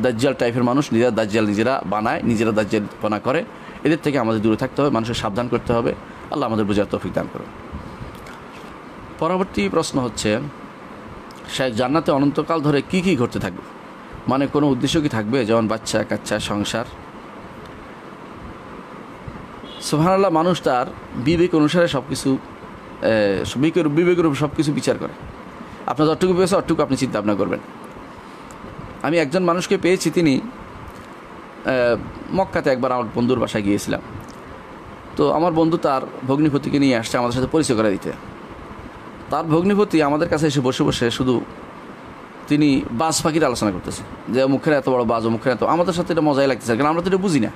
দাজ্জাল টাইপের মানুষ, নিজেরা বানায়, নিজেরা দাজ্জালপনা করে। এদের থেকে আমাদের দূরে থাকতে হবে, মানুষের সাবধান করতে হবে। আল্লাহ আমাদের বোঝার তৌফিক দান করুন। পরবর্তী প্রশ্ন হচ্ছে, জান্নাতে অনন্তকাল ধরে কি কি ঘটতে থাকবে? মানে কোনো উদ্দেশ্য কি থাকবে, যেমন বাচ্চা কাচ্চা, সংসার? সুবহানাল্লাহ, মানুষ তার বিবেক অনুসারে সব কিছু বিবেকের উপর সব কিছু বিচার করে। আপনার যতটুকু পেয়েছে অতটুকু আপনি চিন্তা ভাবনা করবেন। আমি একজন মানুষকে পেয়েছি, তিনি মক্কাতে একবার আমার বন্ধুর বাসায় গিয়েছিলাম। তো আমার বন্ধু তার ভগ্নিপতিকে নিয়ে আসছে আমাদের সাথে পরিচয় করে দিতে। তার ভগ্নিপতি আমাদের কাছে এসে বসে বসে শুধু তিনি বাজ পাখির আলোচনা করতেছে, যে মুখের এত বড় বাজ, মুখের এত। আমাদের সাথে এটা মজাই লাগতেছে, কারণ আমরা তো এটা বুঝি না।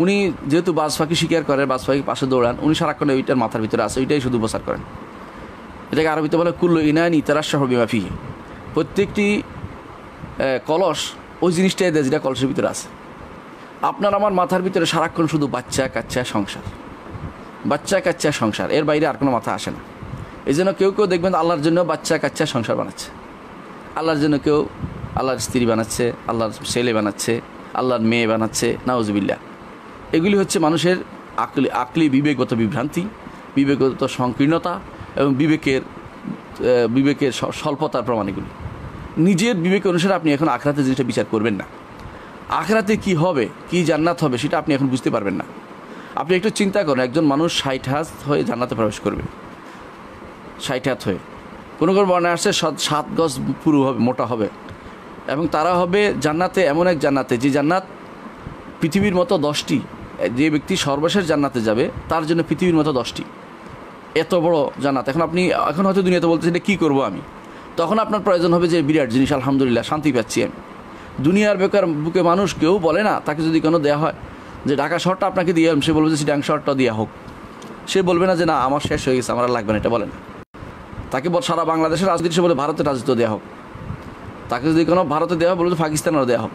উনি যেহেতু বাজ পাখি শিকার করে, বাজ পাখি পাশে দৌড়ান, উনি সারাক্ষণ ওইটার মাথার ভিতরে আছে, ওইটাই শুধু প্রচার করেন। এটাকে আরবিতে বলে কুল্লু ইনানি তারাশাহ বিমা ফিহি। প্রত্যেকটি কলস ওই জিনিসটাই দেয় যেটা কলসের ভিতরে আছে। আপনার আমার মাথার ভিতরে সারাক্ষণ শুধু বাচ্চা কাচ্চা সংসার, এর বাইরে আর কোনো মাথা আসে না। এই জন্য কেউ দেখবেন আল্লাহর জন্য বাচ্চা কাচ্চা সংসার বানাচ্ছে, আল্লাহর জন্য কেউ আল্লাহর স্ত্রী বানাচ্ছে, আল্লাহর ছেলে বানাচ্ছে, আল্লাহর মেয়ে বানাচ্ছে, নাউজুবিল্লাহ। এগুলি হচ্ছে মানুষের আকলি বিবেকগত বিভ্রান্তি, বিবেকগত সংকীর্ণতা এবং বিবেকের স্বল্পতার প্রমাণ। এগুলি নিজের বিবেক অনুসারে আপনি এখন আখিরাতে জিনিসটা বিচার করবেন না। আখিরাতে কি হবে, কি জান্নাত হবে, সেটা আপনি এখন বুঝতে পারবেন না। আপনি একটু চিন্তা করেন, একজন মানুষ 60 হাত হয়ে জান্নাতে প্রবেশ করবে, 60 হাত হয়ে। কোনো বর্ণায় আসছে 7 গজ পুরু হবে, মোটা হবে, এবং তারা হবে জান্নাতে, এমন এক জান্নাতে যে জান্নাত পৃথিবীর মতো 10টি। যে ব্যক্তি সর্বশেষ জান্নাতে যাবে তার জন্য পৃথিবীর মতো 10টি, এত বড় জান্নাত। এখন হয়তো দুনিয়াতে বলতেছেন এটা কী করবো আমি, তখন আপনার প্রয়োজন হবে যে বিরাট জিনিস, আলহামদুলিল্লাহ শান্তি পাচ্ছি আমি। দুনিয়ার বুকে মানুষ কেউ বলে না, তাকে যদি কোনো দেওয়া হয় যে ঢাকা শহরটা আপনাকে দিয়ে, সে বলবে যে সিটাং শহরটা দেওয়া হোক। সে বলবে না যে না আমার শেষ হয়ে গেছে, আমার আর লাগবে না, এটা বলে না। তাকে সারা বাংলাদেশের রাজনীতি, সে বলে ভারতের রাজত্ব দেওয়া হোক। তাকে যদি কোনো ভারতে দেওয়া হয়, বলবে যে পাকিস্তানেরও দেওয়া হোক।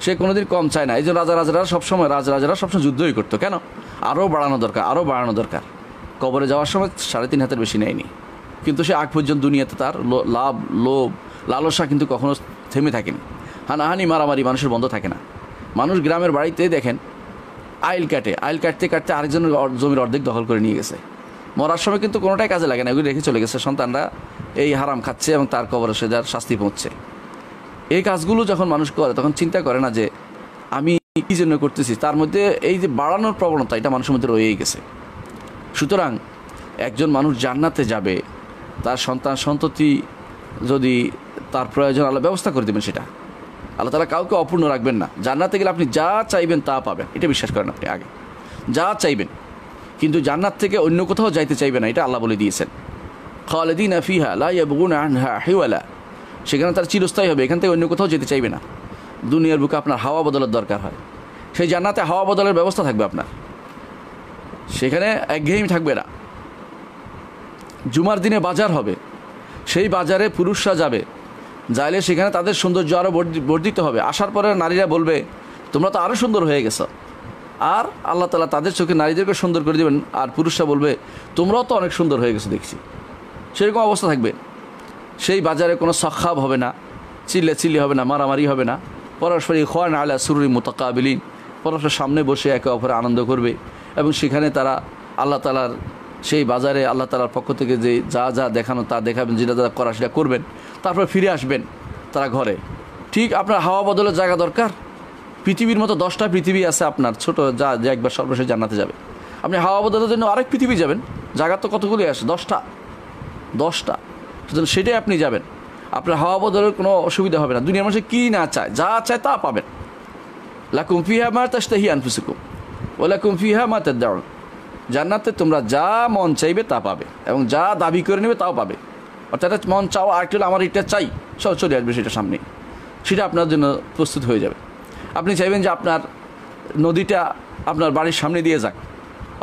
সে কোনোদিন কম চায় না। এই যে রাজারা সবসময় যুদ্ধই করতো। কেন? আরও বাড়ানো দরকার। কবরে যাওয়ার সময় 3.5 হাতের বেশি নেয়নি, কিন্তু সে আগ পর্যন্ত দুনিয়াতে তার লোভ লালসা কিন্তু কখনো থেমে থাকেনি। হানাহানি মারামারি মানুষের বন্ধ থাকে না। মানুষ গ্রামের বাড়িতে দেখেন আইল কাটতে আরেকজনের জমির অর্ধেক দখল করে নিয়ে গেছে। মরার সময় কিন্তু কোনোটাই কাজে লাগে না, এগুলি রেখে চলে গেছে। সন্তানরা এই হারাম খাচ্ছে এবং তার কবরে সে যার শাস্তি পৌঁছছে। এই কাজগুলো যখন মানুষ করে, তখন চিন্তা করে না যে আমি কী জন্য করতেছি। তার মধ্যে এই যে বাড়ানোর প্রবণতা, এটা মানুষের মধ্যে রয়েই গেছে। সুতরাং একজন মানুষ জান্নাতে যাবে, তার সন্ততি যদি তার প্রয়োজন, আল্লাহ ব্যবস্থা করে দেবেন সেটা। আল্লাহ তাআলা কাউকে অপূর্ণ রাখবেন না। জান্নাতে গেলে আপনি যা চাইবেন তা পাবেন, এটা বিশ্বাস করেন আপনি আগে। যা চাইবেন, কিন্তু জান্নাত থেকে অন্য কোথাও যাইতে চাইবে না, এটা আল্লাহ বলে দিয়েছেন। খালিদিনা ফিহা লা ইয়াবগুনা আনহা হিওয়ালা। সেখানে তার চিরস্থায়ী হবে, এখান থেকে অন্য কোথাও যেতে চাইবে না। দুনিয়ার বুকে আপনার হাওয়া বদলের দরকার হয়, সেই জান্নাতে হাওয়া বদলের ব্যবস্থা থাকবে আপনার। সেখানে একঘেয়েমি থাকবে না। জুমার দিনে বাজার হবে, সেই বাজারে পুরুষরা যাইলে সেখানে তাদের সৌন্দর্য আরও বর্ধিত হবে। আসার পরে নারীরা বলবে তোমরা তো আরও সুন্দর হয়ে গেছো, আর আল্লাহ তাআলা তাদের চোখে নারীদেরকে সুন্দর করে দেবেন, আর পুরুষরা বলবে তোমরাও তো অনেক সুন্দর হয়ে গেছো দেখছি। সেরকম অবস্থা থাকবে। সেই বাজারে কোনো সখাব হবে না, চিল্লি হবে না, মারামারি হবে না। পরস্পর ইখওয়ান আলা সুরুরি মুতাকাবিলিন, পরস্পর সামনে বসে একে অপরে আনন্দ করবে। এবং সেখানে তারা আল্লাহ তাআলার সেই বাজারে আল্লাহ তাআলার পক্ষ থেকে যে যা দেখানো তা দেখাবেন, যেটা যা করা সেটা করবেন। তারপর ফিরে আসবেন তারা ঘরে। ঠিক আপনার হাওয়া বদলের জায়গা দরকার। পৃথিবীর মতো 10টা পৃথিবী আছে আপনার, ছোটো যে একবার সর্বশেষ জান্নাতে যাবে। আপনি হাওয়া বদলের জন্য আরেক পৃথিবী যাবেন, জায়গা তো কতগুলি আসে, 10টা। সুতরাং সেটাই আপনি যাবেন, আপনার হাওয়া বদলের কোনো অসুবিধা হবে না। দুনিয়ার মানুষ কী না চায়, যা চায় তা পাবেন। লাকুম ফিহা মা তাশতাহি আনফুসুকুম ওয়া লাকুম ফিহা মা তাদউন। জান্নাতে তোমরা যা মন চাইবে তা পাবে, এবং যা দাবি করে নেবে তাও পাবে। অর্থাৎ মন চাও আরেকটু, আমার এটা চাই, সব চলে আসবে সেটা সামনে, সেটা আপনার জন্য প্রস্তুত হয়ে যাবে। আপনি চাইবেন যে আপনার নদীটা আপনার বাড়ির সামনে দিয়ে যাক,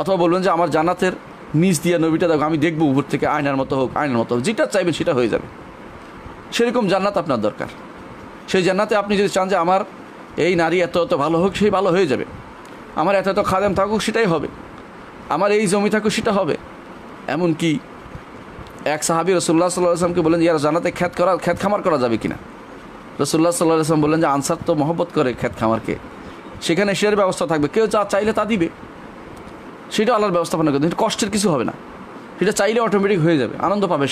অথবা বলবেন যে আমার জান্নাতের নিচ দিয়ে নদীটা দেখো, আমি দেখবো উপর থেকে, আয়নার মতো হোক, যেটা চাইবেন সেটা হয়ে যাবে। সেরকম জান্নাত আপনার দরকার। সেই জান্নাতে আপনি যদি চান যে আমার এই নারী এত এত ভালো হোক, সেই ভালো হয়ে যাবে, আমার এত এত খাদেম থাকুক সেটাই হবে, আমার এই জমি থাকুক সেটা হবে। এমনকি এক সাহাবী রাসূলুল্লাহ সাল্লাল্লাহু আলাইহি ওয়াসাল্লামকে বলেন, ইয়ার জান্নাতে খেত খামার করা যাবে কিনা? রাসূলুল্লাহ সাল্লাল্লাহু আলাইহি ওয়াসাল্লাম বললেন যে আনসার তো মহব্বত করে খেত খামারকে, সেখানে সের ব্যবস্থা থাকবে, কেউ যা চাইলে তা দিবে, সেটা আল্লাহর ব্যবস্থাপনা করবে, কষ্টের কিছু হবে না, সেটা চাইলে অটোমেটিক হয়ে যাবে, আনন্দ পাবে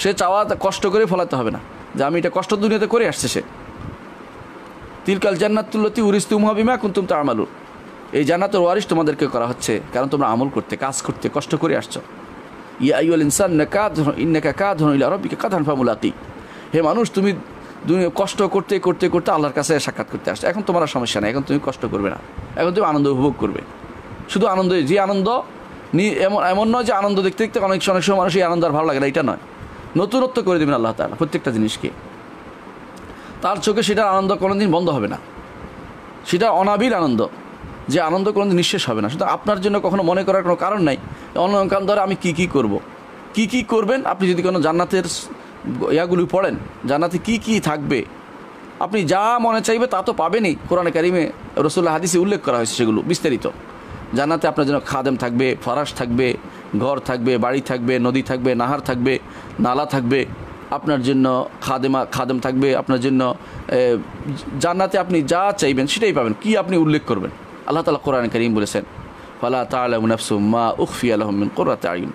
সে চাওয়া কষ্ট করে ফলাতে হবে না, যে আমি এটা কষ্ট দুনিয়াতে করে আসছে সে। তিলকাল জান্নাতুল্লাতী উরিসতুমুহা বিমা কুনতুম তা'মালুন, এই জান্নাতের ওয়ারিস তোমাদেরকে করা হচ্ছে কারণ তোমরা আমল করতে, কাজ করতে, কষ্ট করে আসছো। ইয়া আইয়ুহাল ইনসান ইন্নাকা কাদহুন ইলা রাব্বিকা কাদহান ফামুলাকি, হে মানুষ তুমি কষ্ট করতে করতে করতে আল্লাহর কাছে সাক্ষাৎ করতে আসছো, এখন তোমার সমস্যা নেই, এখন তুমি কষ্ট করবে না, এখন তুমি আনন্দ উপভোগ করবে। শুধু আনন্দ, যে আনন্দ এমন নয় যে আনন্দ দেখতে দেখতে অনেক সময় মানুষ এই আনন্দ আর ভালো লাগে না, এটা নয়, নতুনত্ব করে দেবেন আল্লাহ তাআলা প্রত্যেকটা জিনিসকে। তার চোখে সেটার আনন্দ কোনোদিন বন্ধ হবে না, সেটা অনাবিল আনন্দ, যে আনন্দ কোনোদিন নিঃশেষ হবে না। সুতরাং আপনার জন্য কখনো মনে করার কোনো কারণ নাই অনকান ধরে আমি কী করব। কী করবেন, আপনি যদি কোনো জান্নাতের ইয়াগুলি পড়েন, জান্নাতে কী থাকবে, আপনি যা মনে চাইবে তা তো পাবেনই। কোরআনে কারিমে রাসূলুল্লাহ হাদিসে উল্লেখ করা হয়েছে সেগুলো বিস্তারিত। জান্নাতে আপনার জন্য খাদেম থাকবে, ফরাশ থাকবে, ঘর থাকবে, বাড়ি থাকবে, নদী থাকবে, নাহার থাকবে, নালা থাকবে, আপনার জন্য খাদেম থাকবে, আপনার জন্য জান্নাতে আপনি যা চাইবেন সেটাই পাবেন। কি আপনি উল্লেখ করবেন? আল্লাহ তাআলা কোরআনে কারীম বলেছেন, ফালা তা'লামু নাফসুম মা উখফিয়া লাহুম মিন কুররাতি আয়ুন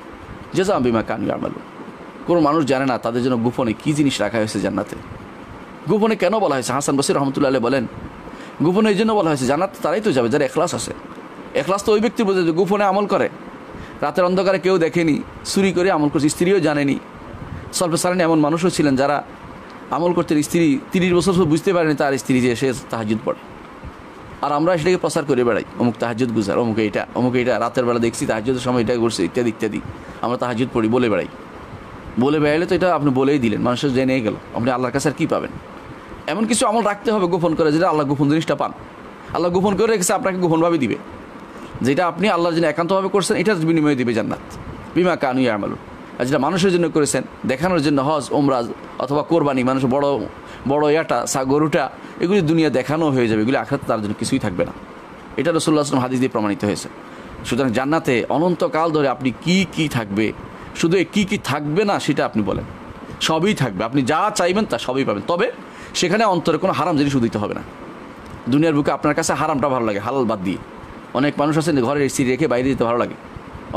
জাযাআন বিমা কানু ইয়ামালুন। কোনো মানুষ জানে না তাদের জন্য গোপনে কী জিনিস রাখা হয়েছে জান্নাতে। গোপনে কেন বলা হয়েছে? হাসান বসরি রহমতুল্লাহ আলাইহি বলেন, গোপনে এই জন্য বলা হয়েছে, জান্নাতে তারাই তো যাবে যারা এখলাস আছে। এখলাস তো ওই ব্যক্তি বোঝে যে গোপনে আমল করে, রাতের অন্ধকারে কেউ দেখেনি, চুরি করে আমল করছে, স্ত্রীও জানেনি। স্বল্প সারানি এমন মানুষও ছিলেন যারা আমল করতেন, স্ত্রী 30 বছর বুঝতে পারেনি তার স্ত্রী যে সে তাহাজ্জুদ পড়ে, আর আমরা সেটাকে প্রচার করে বেড়াই, অমুক তাহাজ্জুদ গুজার, অমুক এইটা রাতের বেলা দেখছি তাহাজ্জুদের সময় এটা করছে, ইত্যাদি ইত্যাদি। আমরা তাহাজ্জুদ পড়ি বলে বেড়াইলে তো এটা আপনি বলেই দিলেন, মানুষের জেনে গেল, আপনি আল্লাহর কাছে আর কী পাবেন? এমন কিছু আমল রাখতে হবে গোপন করে, যেটা আল্লাহ গোপন জিনিসটা পান। আল্লাহ গোপন করে রেখেছে, আপনাকে গোপনভাবে দিবে, যেটা আপনি আল্লাহর জন্য একান্তভাবে করছেন, এটার বিনিময়ে দিবে জান্নাত বিমা কানু ইয়ামালুন। আর যেটা মানুষের জন্য করেছেন, দেখানোর জন্য, হজ ওমরাজ অথবা কোরবানি, মানুষ বড় বড় গরুটা, এগুলি দুনিয়া দেখানো হয়ে যাবে, এগুলি আখিরাতে তার জন্য কিছুই থাকবে না। এটা রাসূলুল্লাহ সাল্লাল্লাহু আলাইহি ওয়াসাল্লাম হাদিস দিয়ে প্রমাণিত হয়েছে। সুতরাং জান্নাতে অনন্তকাল ধরে আপনি কি থাকবে, শুধু কি থাকবে না সেটা আপনি বলেন, সবই থাকবে, আপনি যা চাইবেন তা সবই পাবেন। তবে সেখানে অন্তরে কোনো হারাম জিনিস দিতে হবে না। দুনিয়ার বুকে আপনার কাছে হারামটা ভালো লাগে, হালাল বাদ দিয়ে। অনেক মানুষ আছে ঘরের এসি রেখে বাইরে যেতে ভালো লাগে,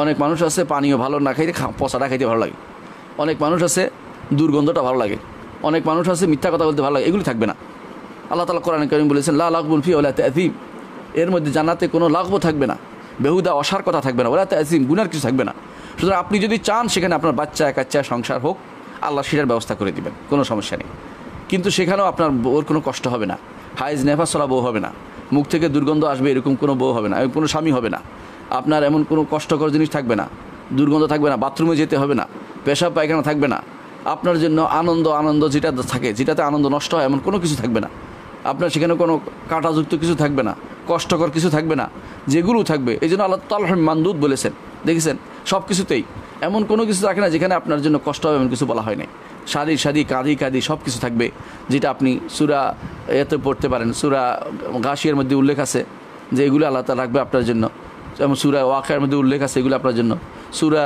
অনেক মানুষ আছে পানীয় ভালো না খাইতে পচাটা খাইতে ভালো লাগে, অনেক মানুষ আছে দুর্গন্ধটা ভালো লাগে, অনেক মানুষ আছে মিথ্যা কথা বলতে ভালো লাগে। এগুলি থাকবে না। আল্লাহ তাআলা কোরআনে কারীম বলেছেন, লা লাগবুন ফি ওয়ালা তা'যীম, এর মধ্যে জান্নাতে কোনো লাগব থাকবে না, বেহুদা অসার কথা থাকবে না, ওয়ালা তা'যীম, গুনার কিছু থাকবে না। সুতরাং আপনি যদি চান সেখানে আপনার বাচ্চা কাচ্চা সংসার হোক, আল্লাহ সেটার ব্যবস্থা করে দিবেন, কোনো সমস্যা নেই। কিন্তু সেখানেও আপনার বউর কোনো কষ্ট হবে না, হাইজ নেফাস চলা বউ হবে না, মুখ থেকে দুর্গন্ধ আসবে এরকম কোনো বউ হবে না, কোনো স্বামী হবে না, আপনার এমন কোনো কষ্টকর জিনিস থাকবে না, দুর্গন্ধ থাকবে না, বাথরুমে যেতে হবে না, পেশাব পায়খানা থাকবে না, আপনার জন্য আনন্দ যেটা থাকে, যেটাতে আনন্দ নষ্ট হয় এমন কোনো কিছু থাকবে না, আপনার সেখানে কোনো কাঁটাযুক্ত কিছু থাকবে না, কষ্টকর কিছু থাকবে না, যেগুলো থাকবে। এই জন্য আল্লাহ তাআলা মানদুদ বলেছেন, দেখেছেন সব কিছুতেই এমন কোনো কিছু থাকে না যেখানে আপনার জন্য কষ্ট হবে এমন কিছু বলা হয় নাই। সারি কাঁদি সব কিছু থাকবে, যেটা আপনি সূরা এতে পড়তে পারেন। সূরা গাশিয়ার মধ্যে উল্লেখ আছে যে এগুলো আল্লাহ তাআলা রাখবে আপনার জন্য, যেমন সূরা ওয়াকিয়ার মধ্যে উল্লেখ আছে এগুলো আপনার জন্য, সূরা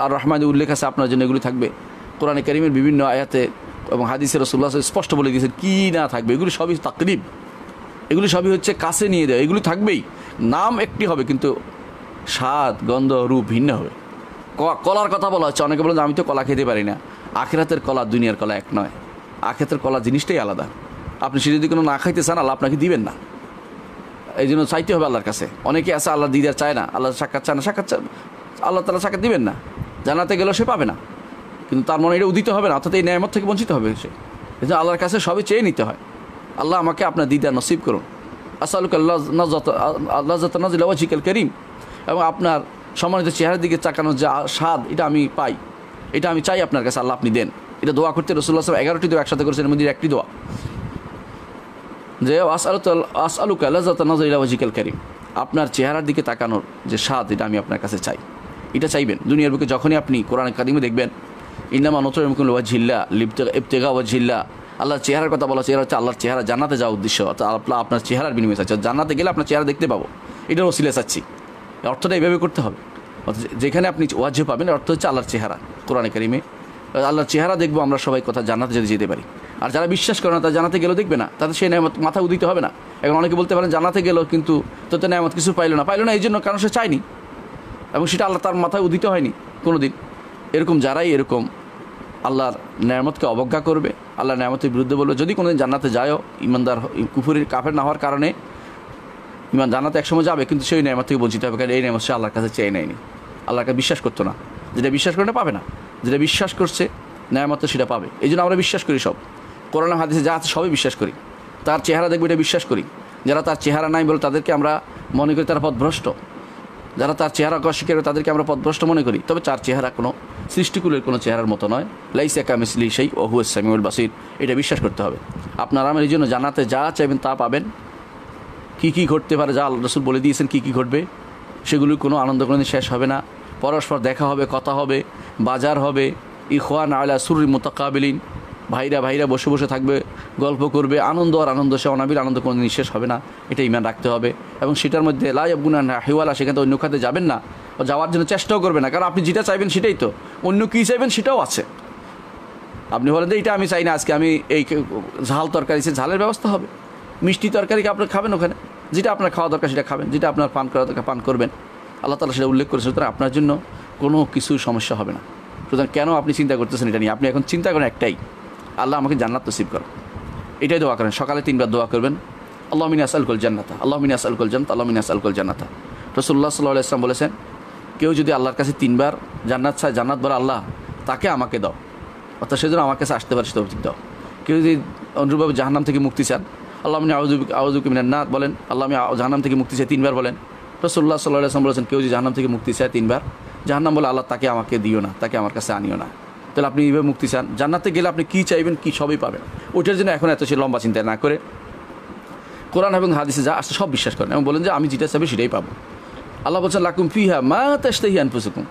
আর রহমানে উল্লেখ আছে আপনার জন্য, এগুলি থাকবে। কোরআনে কারীমের বিভিন্ন আয়াতে এবং হাদিসে রাসূলুল্লাহ স্পষ্ট বলে দিয়েছেন কি না থাকবে। এগুলি সবই তাকরিব, এগুলি সবই হচ্ছে কাছে নিয়ে দেওয়া। এগুলি থাকবেই, নাম একটি হবে কিন্তু স্বাদ গন্ধ রূপ ভিন্ন হবে। কলার কথা বলা হচ্ছে, অনেকে বলেন আমি তো কলা খেতে পারি না। আখিরাতের কলা দুনিয়ার কলা এক নয়, আখিরাতের কলা জিনিসটাই আলাদা। আপনি সে যদি কোনো না খাইতে চান আল্লাহ আপনাকে দিবেন না, এই জন্য চাইতে হবে আল্লাহর কাছে। অনেকে আছে আল্লাহ দিদার চায় না, আল্লাহ সাক্ষাৎ চায় না, আল্লাহ তাআলা সাক্ষাৎ দিবেন না, জান্নাতে গেলেও সে পাবে না, কিন্তু তার মনে এটা উদিত হবে না, অর্থাৎ এই নেয়ামত থেকে বঞ্চিত হবে সে। এই জন্য আল্লাহর কাছে সবই চেয়ে নিতে হয়। আল্লাহ আমাকে আপনার দিদার নসিব করুন, আসআলুকা লাযযাতা নাযিলা ওয়াজহিকাল কারীম, এবং আপনার সম্মানিত চেহারার দিকে তাকানোর যে স্বাদ, এটা আমি পাই, এটা আমি চাই আপনার কাছে, আল্লাহ আপনি দেন। এটা দোয়া করতে রাসূলুল্লাহ সাল্লাল্লাহু আলাইহি ওয়াসাল্লাম 11টি দোয়া একসাথে করেছেন, এর মধ্যে একটি দোয়া যে আসআলুকা লাযযাতা নাযিলা ওয়াজহিকাল কারীম, আপনার চেহারার দিকে তাকানোর যে স্বাদ, এটা আমি আপনার কাছে চাই। এটা চাইবেন দুনিয়ার বুকে। যখনই আপনি কোরআন কারীমে দেখবেন ইন্নামা নুতঈমুকুম লিওয়াজহিল্লাহ ইবতিগা ওয়াজহিল্লাহ। আল্লাহর চেহারার কথা বলা, চেহারা হচ্ছে আল্লাহর চেহারা, জান্নাতে যাওয়ার উদ্দেশ্য, আপনার চেহারার বিনিময়ে চাচ্ছি, জান্নাতে গেলে আপনার চেহারা দেখতে পাবো, এটার ওসিলা চাচ্ছি। অর্থটা এইভাবে করতে হবে। যেখানে আপনি ওয়াজহ পাবেন অর্থ হচ্ছে আল্লাহর চেহারা। কোরআনে কারিমে আল্লাহর চেহারা দেখবো আমরা সবাই, কথা জান্নাতে যদি যেতে পারি। আর যারা বিশ্বাস করে না তারা জান্নাতে গেলেও দেখবে না, তাদের সেই নেয়ামত মাথা উদিতে হবে না। এখন অনেকে বলতে পারেন জান্নাতে গেল কিন্তু তো নেয়ামত কিছু পাইলো না এই জন্য কারণ সে চায়নি, এবং সেটা আল্লাহ তার মাথায় উদিত হয়নি কোনো দিন। এরকম যারাই এরকম আল্লাহর নেয়ামতকে অবজ্ঞা করবে, আল্লাহর নেয়ামতের বিরুদ্ধে বলবে, যদি কোনোদিন জান্নাতে যায়ও ইমানদার কুফুরির কাফের না হওয়ার কারণে ইমান জান্নাতে একসময় যাবে, কিন্তু সেই নেয়ামত থেকে বঞ্চিত হবে, কারণ এই নেয়ামত সে আল্লাহর কাছে চেয়ে নেয়নি, আল্লাহকে বিশ্বাস করতো না। যেটা বিশ্বাস করে না পাবে না, যেটা বিশ্বাস করছে নেয়ামত সেটা পাবে। এই জন্য আমরা বিশ্বাস করি সব, কোরআন হাদিসে যা আছে সবই বিশ্বাস করি। তার চেহারা দেখবে এটা বিশ্বাস করি। যারা তার চেহারা নাই বলে তাদেরকে আমরা মনে করি তারা পথভ্রষ্ট, যারা তার চেহারা অস্বীকার করে তাদেরকে আমরা পথভ্রষ্ট মনে করি। তবে তার চেহারা কোনো সৃষ্টিকুলের কোনো চেহারার মতো নয়। লাইসা কামিসলি শাইউন ওয়া হুয়াস সামিউল বাসির, এটা বিশ্বাস করতে হবে। আপনারা আমার এই জন্য জান্নাতে যা চাইবেন তা পাবেন। কী কী ঘটতে পারে যা আল্লাহ রাসূল বলে দিয়েছেন কী কী ঘটবে, সেগুলির কোনো আনন্দ কোনোদিন শেষ হবে না। পরস্পর দেখা হবে, কথা হবে, বাজার হবে, ইখওয়ান আলা সুররি মুতাকাবিলিন, ভাইরা বসে বসে থাকবে, গল্প করবে, আনন্দ আর আনন্দ, সে অনাবিল আনন্দ কোনোদিন শেষ হবে না, এটা ইমান রাখতে হবে। এবং সেটার মধ্যে লা ইয়াবগুনা হিওয়ালা, সেখানে অন্য খাতে যাবেন না, যাওয়ার জন্য চেষ্টাও করবে না, কারণ আপনি যেটা চাইবেন সেটাই তো, অন্য কী চাইবেন সেটাও আছে। আপনি বলেন যে এটা আমি চাই না, আজকে আমি এই ঝাল তরকারি, সে ঝালের ব্যবস্থা হবে। মিষ্টি তরকারিকে আপনি খাবেন ওখানে, যেটা আপনার খাওয়া দরকার সেটা খাবেন, যেটা আপনার পান করা দরকার পান করবেন। আল্লাহ তাআলা সেটা উল্লেখ করেছে, সুতরাং আপনার জন্য কোনো কিছু সমস্যা হবে না। সুতরাং কেন আপনি চিন্তা করতেছেন এটা নিয়ে? আপনি এখন চিন্তা করেন একটাই, আল্লাহ আমাকে জান্নাত নসিব করো, এটাই দোয়া করেন। সকালে 3 বার দোয়া করবেন, আল্লাহুম্মা ইন্নী আসআলুকাল জান্নাতা, আল্লাহুম্মা ইন্নী আসআলুকাল জান্নাতা, আল্লাহুম্মা ইন্নী আসআলুকাল জান্নাতা। রাসূলুল্লাহ সাল্লাল্লাহু আলাইহি ওয়াসাল্লাম বলেছেন, কেউ যদি আল্লাহর কাছে 3 বার জান্নাত চায়, জান্নাত বলে আল্লাহ তাকে আমাকে দাও, অর্থাৎ সেজন্য আমার কাছে আসতে পারে, সে তৌফিক দাও। কেউ যদি অনুরূপভাবে জাহান্নাম থেকে মুক্তি চান, আল্লাহুম্মা ইন্নী আউযু বিকা মিনান নার বলেন, আল্লাহ আমি জাহান্নাম থেকে মুক্তি চাই 3 বার বলেন। রাসূলুল্লাহ সাল্লাল্লাহু আলাইহি ওয়াসাল্লাম বলেছেন, কেউ যদি জাহান্নাম থেকে মুক্তি চায় 3 বার, জাহান্নাম বলে আল্লাহ তাকে আমাকে দিও না, তাকে আমার কাছে আনিও না। তাহলে আপনি এইভাবে মুক্তি চান, জান্নাতে গেলে আপনি কী চাইবেন কী সবই পাবেন। ওইটার জন্য এখন এত সে লম্বা চিন্তা না করে কোরআন এবং হাদিসে যা আসছে সব বিশ্বাস করেন এবং বলেন যে আমি যেটা চাইবে সেটাই পাবো। আল্লাহ বলছেন লাকুম ফিহা মা তাশতাহি আনফুসুকুম,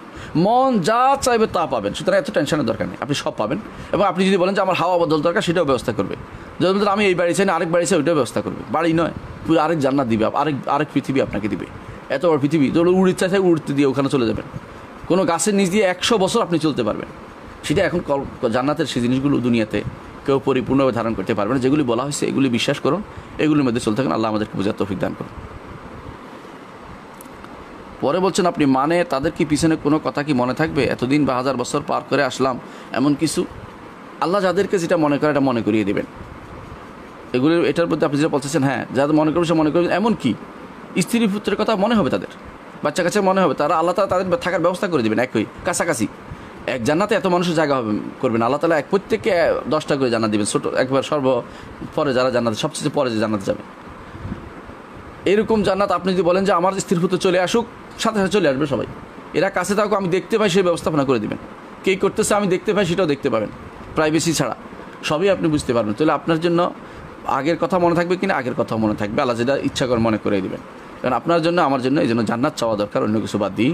মন যা চাইবে তা পাবেন। সুতরাং এত টেনশনের দরকার নেই, আপনি সব পাবেন। এবং আপনি যদি বলেন যে আমার হাওয়া বদল দরকার, সেটাও ব্যবস্থা করবে। যদি বলেন আমি এই বাড়ি চাই না আরেক বাড়ি চাই, ওইটাও ব্যবস্থা করবে। বাড়ি নয়, পুরো আরেক জান্নাত দিবে, আরেক পৃথিবী আপনাকে দিবে। এত বড় পৃথিবী, যদি উড়তে চাই উড়তে দিয়ে ওখানে চলে যাবেন। কোনো গাছের নিচ দিয়ে 100 বছর আপনি চলতে পারবেন। সেটা এখন জান্নাতের সেই জিনিসগুলো দুনিয়াতে কেউ পরিপূর্ণভাবে ধারণ করতে পারবে না। যেগুলি বলা হয়েছে এগুলি বিশ্বাস করুন, এগুলির মধ্যে চলতে থাকুন। আল্লাহ আমাদেরকে বোঝার তৌফিক দান করুন। পরে বলছেন আপনি মানে তাদের কি পিছনে কোনো কথা কি মনে থাকবে? এতদিন বা 1000 বছর পার করে আসলাম, এমন কিছু আল্লাহ যাদেরকে যেটা মনে করে এটা মনে করিয়ে দেবেন। এগুলি এটার মধ্যে আপনি যেটা বলতেছেন, হ্যাঁ যাদের মনে করবে সে মনে করবে। এমন কি স্ত্রী পুত্রের কথা মনে হবে, তাদের বাচ্চা কাছে মনে হবে, তারা আল্লাহ তাআলা তাদের থাকার ব্যবস্থা করে দেবেন। একই কাছাকাছি এক জান্নাতে এত মানুষের জায়গা হবে করবেন আল্লাহ তাআলা, এক প্রত্যেককে 10টা করে জান্নাত দেবেন। ছোটো একবার পরে যারা জান্নাতে সবচেয়ে পরে যে জান্নাতে যাবে, এরকম জান্নাত আপনি যদি বলেন যে আমার স্ত্রী পুত্র চলে আসুক, সাথে সাথে চলে আসবে সবাই। এরা কাছে থাকুক, আমি দেখতে পাই সেই ব্যবস্থাপনা করে দেবেন। কে করতেছে আমি দেখতে পাই, সেটাও দেখতে পাবেন, প্রাইভেসি ছাড়া সবই আপনি বুঝতে পারবেন। তাহলে আপনার জন্য আগের কথা মনে থাকবে কিনা? আগের কথা মনে থাকবে, আল্লাহ যেটা ইচ্ছা করে মনে করে দেবেন। কারণ আপনার জন্য আমার জন্য এই জন্য জান্নাত চাওয়া দরকার, অন্য কিছু বাদ দিই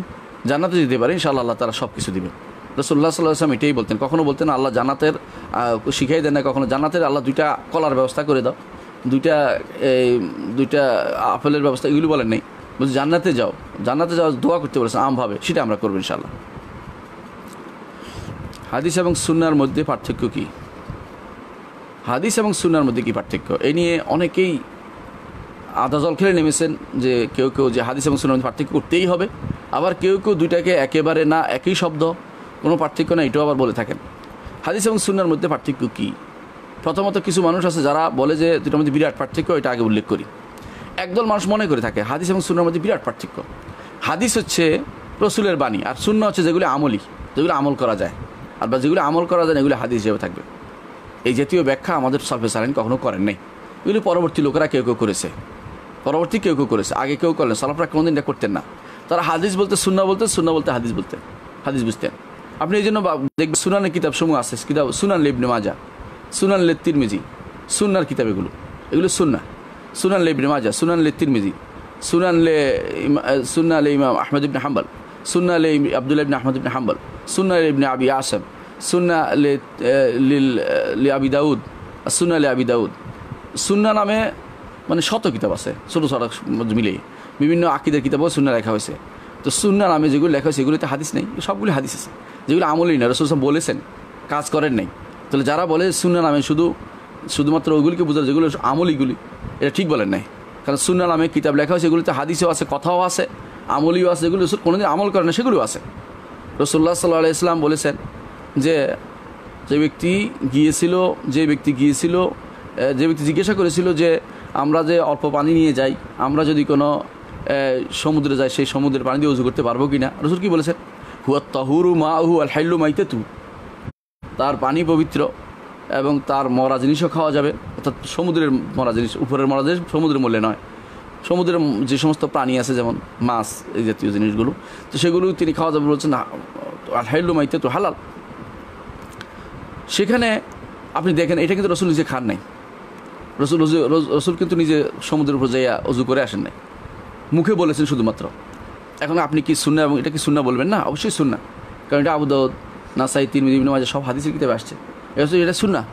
জান্নাতে দিতে পারে ইনশাআল্লাহ, আল্লাহ তাআলা সব কিছু দিবেন। রাসূলুল্লাহ সাল্লাল্লাহু আলাইহি ওয়াসাল্লাম এটাই বলতেন। কখনো বলতেন আল্লাহ জান্নাতের শিখাই দেন না, কখনো জান্নাতের আল্লাহ 2টা কলার ব্যবস্থা করে দাও, 2টা আপেলের ব্যবস্থা, এগুলি বলেন নাই। বলছি জান্নাতে যাও দোয়া করতে বলেছেন আমভাবে, সেটা আমরা করবো ইনশাআল্লাহ। হাদিস এবং সুন্নাহর মধ্যে পার্থক্য কী? হাদিস এবং সুন্নাহর মধ্যে কী পার্থক্য, এই নিয়ে অনেকেই আধা জল খেলে নেমেছেন। যে কেউ যে হাদিস এবং সুন্নাহর মধ্যে পার্থক্য করতেই হবে, আবার কেউ দুইটাকে একেবারে না, একই শব্দ, কোনো পার্থক্য না, এটাও আবার বলে থাকেন। হাদিস এবং সুন্নাহর মধ্যে পার্থক্য কী? প্রথমত কিছু মানুষ আছে যারা বলে যে দুটোর মধ্যে বিরাট পার্থক্য, এটা আগে উল্লেখ করি। একদল মানুষ মনে করে থাকে হাদিস এবং সুন্নাহর মধ্যে বিরাট পার্থক্য। হাদিস হচ্ছে রাসূলের বাণী, আর সুন্নাহ হচ্ছে যেগুলো আমলি, যেগুলো আমল করা যায়, আর বা যেগুলো আমল করা যায় না এগুলো হাদিস হিসেবে থাকবে। এই জাতীয় ব্যাখ্যা আমাদের সালফে সালেহিন কখনো করেন নাই। এগুলি পরবর্তী লোকেরা কেউ করেছে, কেউ করেছে, আগে কেউ করলেন। সালাফরা কোনোদিন এটা করতেন না। তারা হাদিস বলতে সুন্নাহ বলতেন, সুন্নাহ বলতে হাদিস বলতেন, হাদিস বুঝতেন। আপনি এই জন্য দেখবেন সুনানের কিতাব সমূহ আছে, কিতাব সুনান ইবনে মাজাহ, সুনান তিরমিজি, সুন্নার কিতাব এগুলো সুন্নাহ। সুনান ইবনে মাজাহ, সুনান তিরমিজি, সুনান ইমাম আহমদ ইবনে হাম্বল, সুনান আব্দুল্লাহ ইবনে আহমদ ইবনে হাম্বল, সুনান ইবনে আবি আসম, সুন্না লি আবি দাউদ, সুন্না লি আবি দাউদ, সুন্না নামে মানে শত কিতাব আছে, ছোটো ছোটো মিলিয়ে বিভিন্ন আকিদের কিতাবও সুন্না লেখা হয়েছে। তো সুন্না নামে যেগুলো লেখা হয়েছে এগুলোতে হাদিস নেই, সবগুলি হাদিস আছে যেগুলো আমলই না, রাসূল সাল্লাল্লাহু আলাইহি ওয়াসাল্লাম বলেছেন, কাজ করেন নাই। তাহলে যারা বলে সুন্না নামে শুধুমাত্র ওইগুলিকে বোঝার যেগুলো আমলিগুলি, এটা ঠিক বলেন নাই। কারণ সুন্না নামে কিতাব লেখা হয়েছে, এগুলিতে হাদিসও আছে, কথাও আছে, আমলিও আছে, যেগুলো কোনোদিন আমল করে না সেগুলিও আছে। রাসূলুল্লাহ সাল্লাল্লাহু আলাইহি ওয়াসাল্লাম বলেছেন যে ব্যক্তি জিজ্ঞাসা করেছিল যে আমরা যে অল্প পানি নিয়ে যাই, আমরা যদি কোনো সমুদ্রে যাই, সেই সমুদ্রের পানি দিয়ে ওযু করতে পারবো কি না? রাসূল কি বলেছেন? হুয়া তাহুরু মাহু আল হাইলু মাইতাতু, তার পানি পবিত্র এবং তার মরা জিনিসও খাওয়া যাবে। অর্থাৎ সমুদ্রের মরা জিনিস, উপরের মরা জিনিস সমুদ্রের মূল্যে নয়, সমুদ্রের যে সমস্ত প্রাণী আছে যেমন মাছ এই জাতীয় জিনিসগুলো, তো সেগুলো তিনি খাওয়া যাবে বলছেন। আল হাইলু মাইতাতু হালাল। সেখানে আপনি দেখেন এটা কিন্তু রাসূল নিজে খান নাই, রসুল কিন্তু নিজে সমুদ্রের উপর যাইয়া ওযু করে আসেন নাই, মুখে বলেছেন শুধুমাত্র। এখন আপনি কি সুন্নাহ এবং এটা কি সুন্নাহ বলবেন না? অবশ্যই সুন্নাহ, কারণ এটা আবু দাউদ, নাসাই, তিরমিজি, ইবনে মাজাহ সব হাদিসের কিতাবে আসছে। এটা সুন্নাহ।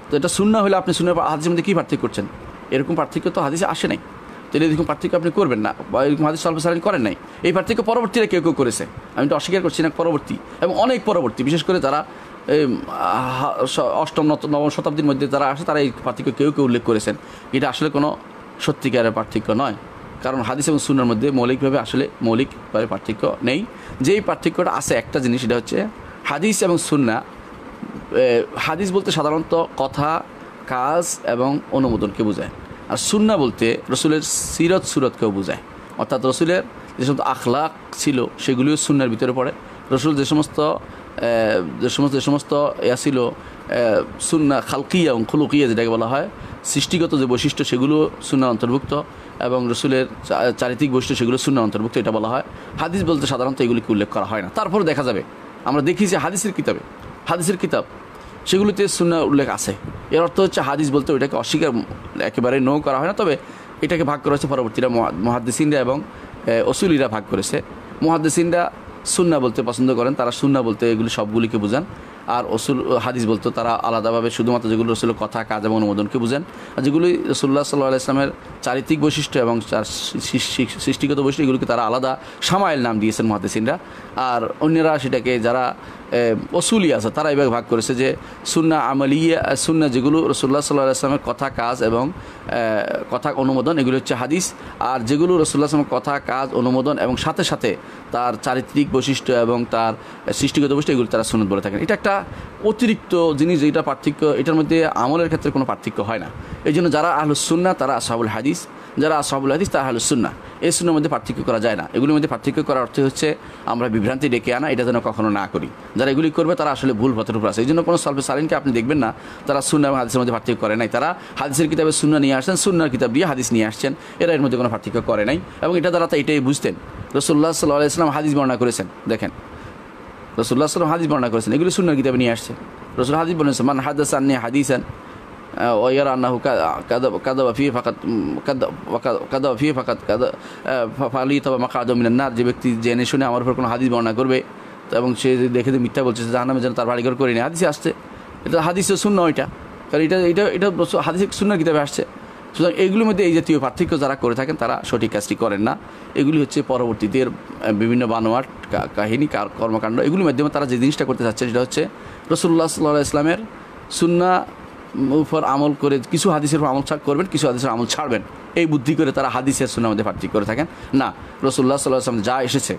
তো এটা সুন্নাহ হলে আপনি সুন্নাহ হাদিসের মধ্যে কী পার্থক্য করছেন? এরকম পার্থক্য তো হাদিসে আসে নাই, তাহলে এরকম পার্থক্য আপনি করবেন না, বা এরকম হাদিস সালফে সালেহিন করেন নাই। এই পার্থক্য পরবর্তীরা কেউ কেউ করেছে, আমি তো অস্বীকার করছি না, পরবর্তী এবং অনেক পরবর্তী, বিশেষ করে যারা অষ্টম নবম শতাব্দীর মধ্যে যারা আসে তারা এই পার্থক্য কেউ কেউ উল্লেখ করেছেন। এটা আসলে কোনো সত্যিকারের পার্থক্য নয়, কারণ হাদিস এবং সুন্নাহর মধ্যে মৌলিকভাবে পার্থক্য নেই। যেই পার্থক্যটা আছে একটা জিনিস, এটা হচ্ছে হাদিস এবং সুন্নাহ। হাদিস বলতে সাধারণত কথা, কাজ এবং অনুমোদনকে বোঝায়, আর সুন্নাহ বলতে রসুলের সিরত সুরতকেও বোঝায়। অর্থাৎ রসুলের যে সমস্ত আখলাক ছিল সেগুলিও সুন্নাহর ভিতরে পড়ে। রসুল যে সমস্ত ইয়া ছিল সুন্নাহ খালকিয়া এবং খুলুকিয়া যেটাকে বলা হয়, সৃষ্টিগত যে বৈশিষ্ট্য সেগুলো সুন্নাহর অন্তর্ভুক্ত, এবং রসুলের চারিত্রিক বৈশিষ্ট্য সেগুলো সুন্নাহর অন্তর্ভুক্ত, এটা বলা হয়। হাদিস বলতে সাধারণত এগুলিকে উল্লেখ করা হয় না। তারপরে দেখা যাবে, আমরা দেখি যে হাদিসের কিতাব সেগুলিতে সুন্নাহ উল্লেখ আছে। এর অর্থ হচ্ছে হাদিস বলতে ওইটাকে অস্বীকার একেবারে নো করা হয় না, তবে এটাকে ভাগ করা হয়েছে পরবর্তীরা মুহাদ্দিসিনরা এবং উসুলিরা ভাগ করেছে। মুহাদ্দিসিনরা সুন্নাহ বলতে পছন্দ করেন, তারা সুন্নাহ বলতে এগুলি সবগুলিকে বোঝান, আর হাদিস বলতে তারা আলাদাভাবে শুধুমাত্র যেগুলো রসুলের কথা, কাজ এবং অনুমোদনকে বোঝেন। আর যেগুলি রাসূলুল্লাহ সাল্লাল্লাহু আলাইহি ওয়াসাল্লামের চারিত্রিক বৈশিষ্ট্য এবং তার সৃষ্টিগত বৈশিষ্ট্য, এগুলিকে তারা আলাদা শামাইল নাম দিয়েছেন মুহাদ্দিসিনরা। আর অন্যরা সেটাকে যারা উসুলি আছে তারা এইভাবে ভাগ করেছে যে সুন্নাহ আমালিয়া, সুন্নাহ যেগুলো রাসূলুল্লাহ সাল্লাল্লাহু আলাইহি ওয়াসাল্লামের কথা, কাজ এবং কথা অনুমোদন, এগুলো হচ্ছে হাদিস। আর যেগুলো রাসূলুল্লাহ সাল্লাল্লাহু আলাইহি ওয়াসাল্লামের কথা, কাজ, অনুমোদন এবং সাথে সাথে তার চারিত্রিক বৈশিষ্ট্য এবং তার সৃষ্টিগত বৈশিষ্ট্য, এগুলো তারা সুন্নাত বলে থাকেন। এটা একটা অতিরিক্ত জিনিস, যেটা পার্থক্য, এটার মধ্যে আমলের ক্ষেত্রে কোনো পার্থক্য হয় না। এই জন্য যারা আহলুস সুন্নাহ তারা আসহাবুল হাদিস, যারা আসহাবুল হাদিস তারা আহলুস সুন্নাহ। এই সুন্নাহর মধ্যে পার্থক্য করা যায় না। এগুলির মধ্যে পার্থক্য করার অর্থ হচ্ছে আমরা বিভ্রান্তি ডেকে আনা, এটা যেন কখনো না করি। যারা এগুলি করবে তারা আসলে ভুল পথের উপর আছে। এই জন্য কোনো সালফে সালিনকে আপনি দেখবেন না তারা সুন্নাহ এবং হাদিসের মধ্যে পার্থক্য করে নাই। তারা হাদিসের কিতাবে সুন্নাহ নিয়ে আসছেন, সুন্নাহর কিতাব দিয়ে হাদিস নিয়ে আসছেন, এরা এর মধ্যে কোনো পার্থক্য করে নাই। এবং এটা দ্বারা এটাই বুঝতেন। রাসূলুল্লাহ সাল্লাল্লাহু আলাইহি ওয়াসাল্লাম হাদিস বর্ণনা করেছেন, দেখেন রাসূলুল্লাহ সাল্লাল্লাহু আলাইহি ওয়াসাল্লাম হাদিস বর্ণনা করেছেন, এগুলি সুন্নাহর কিতাবে নিয়ে আসছে। রাসূল হাদিস বলেছেন, মান হাদাসা আন্নী হাদিসান ওয়ারা আন্নাহু কাযাবা ফিহি ফাকাদ ফালিয়াতাবা মাকআদাহু মিনান নার। যে ব্যক্তি জেনে শুনে আমার উপর কোনো হাদিস বর্ণনা করবে এবং সে দেখে যে মিথ্যা বলছে, জাহান্নামে যেন তার বাড়িঘর করে নেয়। হাদিসে আসছে, এটা হাদিসে সুন্নাহ, এটা কারণ এটা হাদিসের সুন্নাহর কিতাবে আসছে। সুতরাং এগুলির মধ্যে এই জাতীয় পার্থক্য যারা করে থাকেন তারা সঠিক কাজটি করেন না। এগুলি হচ্ছে পরবর্তীদের বিভিন্ন বানোয়াট কাহিনী, কর্মকাণ্ড, এগুলির মাধ্যমে তারা যে জিনিসটা করতে চাচ্ছে সেটা হচ্ছে রাসূলুল্লাহ সাল্লাল্লাহু আলাইহি ওয়াসাল্লামের সুন্নাহ উপর আমল করে কিছু হাদিসের উপর আমল করবেন, কিছু হাদিসের আমল ছাড়বেন, এই বুদ্ধি করে তারা হাদিসের সুন্নাহর মধ্যে পার্থক্য করে থাকেন। না, রাসূলুল্লাহ সাল্লাল্লাহু আলাইহি ওয়াসাল্লাম যা এসেছে,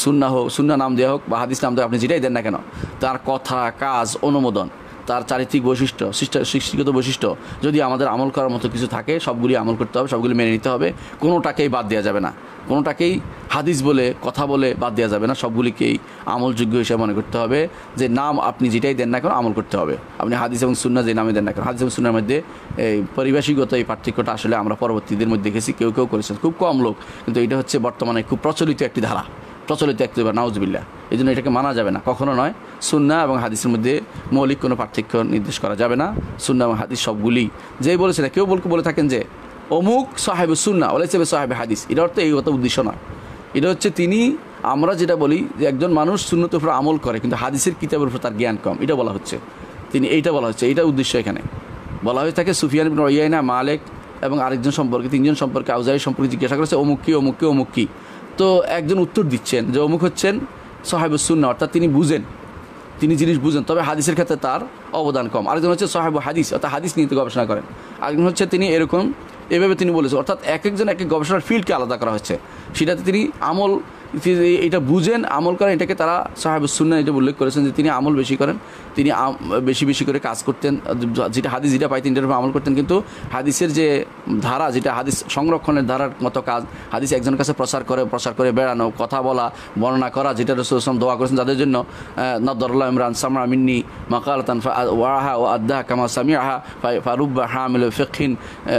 সুন্নাহ হোক, সুন্নাহ নাম দেওয়া হোক বা হাদিস নাম দেওয়া, আপনি যেটাই দেন না কেন, তার কথা, কাজ, অনুমোদন, তার চারিত্রিক বৈশিষ্ট্য, সৃষ্টিগত বৈশিষ্ট্য যদি আমাদের আমল করার মতো কিছু থাকে, সবগুলি আমল করতে হবে, সবগুলি মেনে নিতে হবে, কোনোটাকেই বাদ দেওয়া যাবে না, কোনোটাকেই হাদিস বলে কথা বলে বাদ দেওয়া যাবে না, সবগুলিকেই আমলযোগ্য হিসেবে মনে করতে হবে। যে নাম আপনি যেটাই দেন না কেন আমল করতে হবে। আপনি হাদিস এবং সুন্নাহ যে নামে দেন না কেন, হাদিস এবং সুন্নাহর মধ্যে এই পরিভাষিকগত এই পার্থক্যটা আসলে আমরা পরবর্তীদের মধ্যে দেখেছি, কেউ কেউ করেছেন, খুব কম লোক, কিন্তু এটা হচ্ছে বর্তমানে খুব প্রচলিত একটি ধারা, প্রচলিত একটি নাউজুবিল্লাহ। এই জন্য এটাকে মানা যাবে না, কখনো নয়। সুন্নাহ এবং হাদিসের মধ্যে মৌলিক কোনো পার্থক্য নির্দেশ করা যাবে না। সুন্নাহ এবং হাদিস সবগুলি যেই বলেছে না, কেউ বলে থাকেন যে অমুক সাহেব সুন্নাহ ওলাইসা সাহেব হাদিস, এটার অর্থ এই কথা উদ্দেশ্য নয়। এটা হচ্ছে তিনি আমরা যেটা বলি যে একজন মানুষ সুন্নতের উপর আমল করে কিন্তু হাদিসের কিতাবের উপর তার জ্ঞান কম, এটা বলা হচ্ছে। এইটা বলা হচ্ছে, এইটা উদ্দেশ্য এখানে বলা হয়ে থাকে। সুফিয়ান ইবনে উয়াইনা, মালিক এবং আরেকজন সম্পর্কে, তিনজন সম্পর্কে, আউজাই সম্পর্কে জিজ্ঞাসা করেছে অমুক কি অমুক কি অমুক কি। তো একজন উত্তর দিচ্ছেন যে অমুক হচ্ছেন সাহেবুস সুন্নাহ, অর্থাৎ তিনি বুঝেন, তিনি জিনিস বুঝেন, তবে হাদিসের ক্ষেত্রে তার অবদান কম। আরেকজন হচ্ছে সাহেবু হাদিস, অর্থাৎ হাদিস নিয়ে গবেষণা করেন। আরেকজন হচ্ছে তিনি এরকম, এভাবে তিনি বলেছেন, অর্থাৎ এক একজন এক এক গবেষণার ফিল্ডকে আলাদা করা হচ্ছে। সেটাতে তিনি আমল, এটা বুঝেন, আমল করেন, এটাকে তারা সাহেবুস সুন্নাহ এটা উল্লেখ করেছেন যে তিনি আমল বেশি করেন, তিনি বেশি বেশি করে কাজ করতেন, যেটা হাদিস যেটা পাইতেন এটার উপর আমল করতেন। কিন্তু হাদিসের যে ধারা, যেটা হাদিস সংরক্ষণের ধারার মতো কাজ, হাদিস একজনের কাছে প্রচার করে বেড়ানো, কথা বলা, বর্ণনা করা, যেটা রাসূল সাল্লাল্লাহু আলাইহি ওয়াসাল্লাম দোয়া করেছেন যাদের জন্য, নাদারাল্লাহু ইমরান সামা মিন্নি মাকালাতান ওয়াহা ওয়া আদ্দাহা কামা সামিআহা ফারুব্বা হামিল ফিকহিন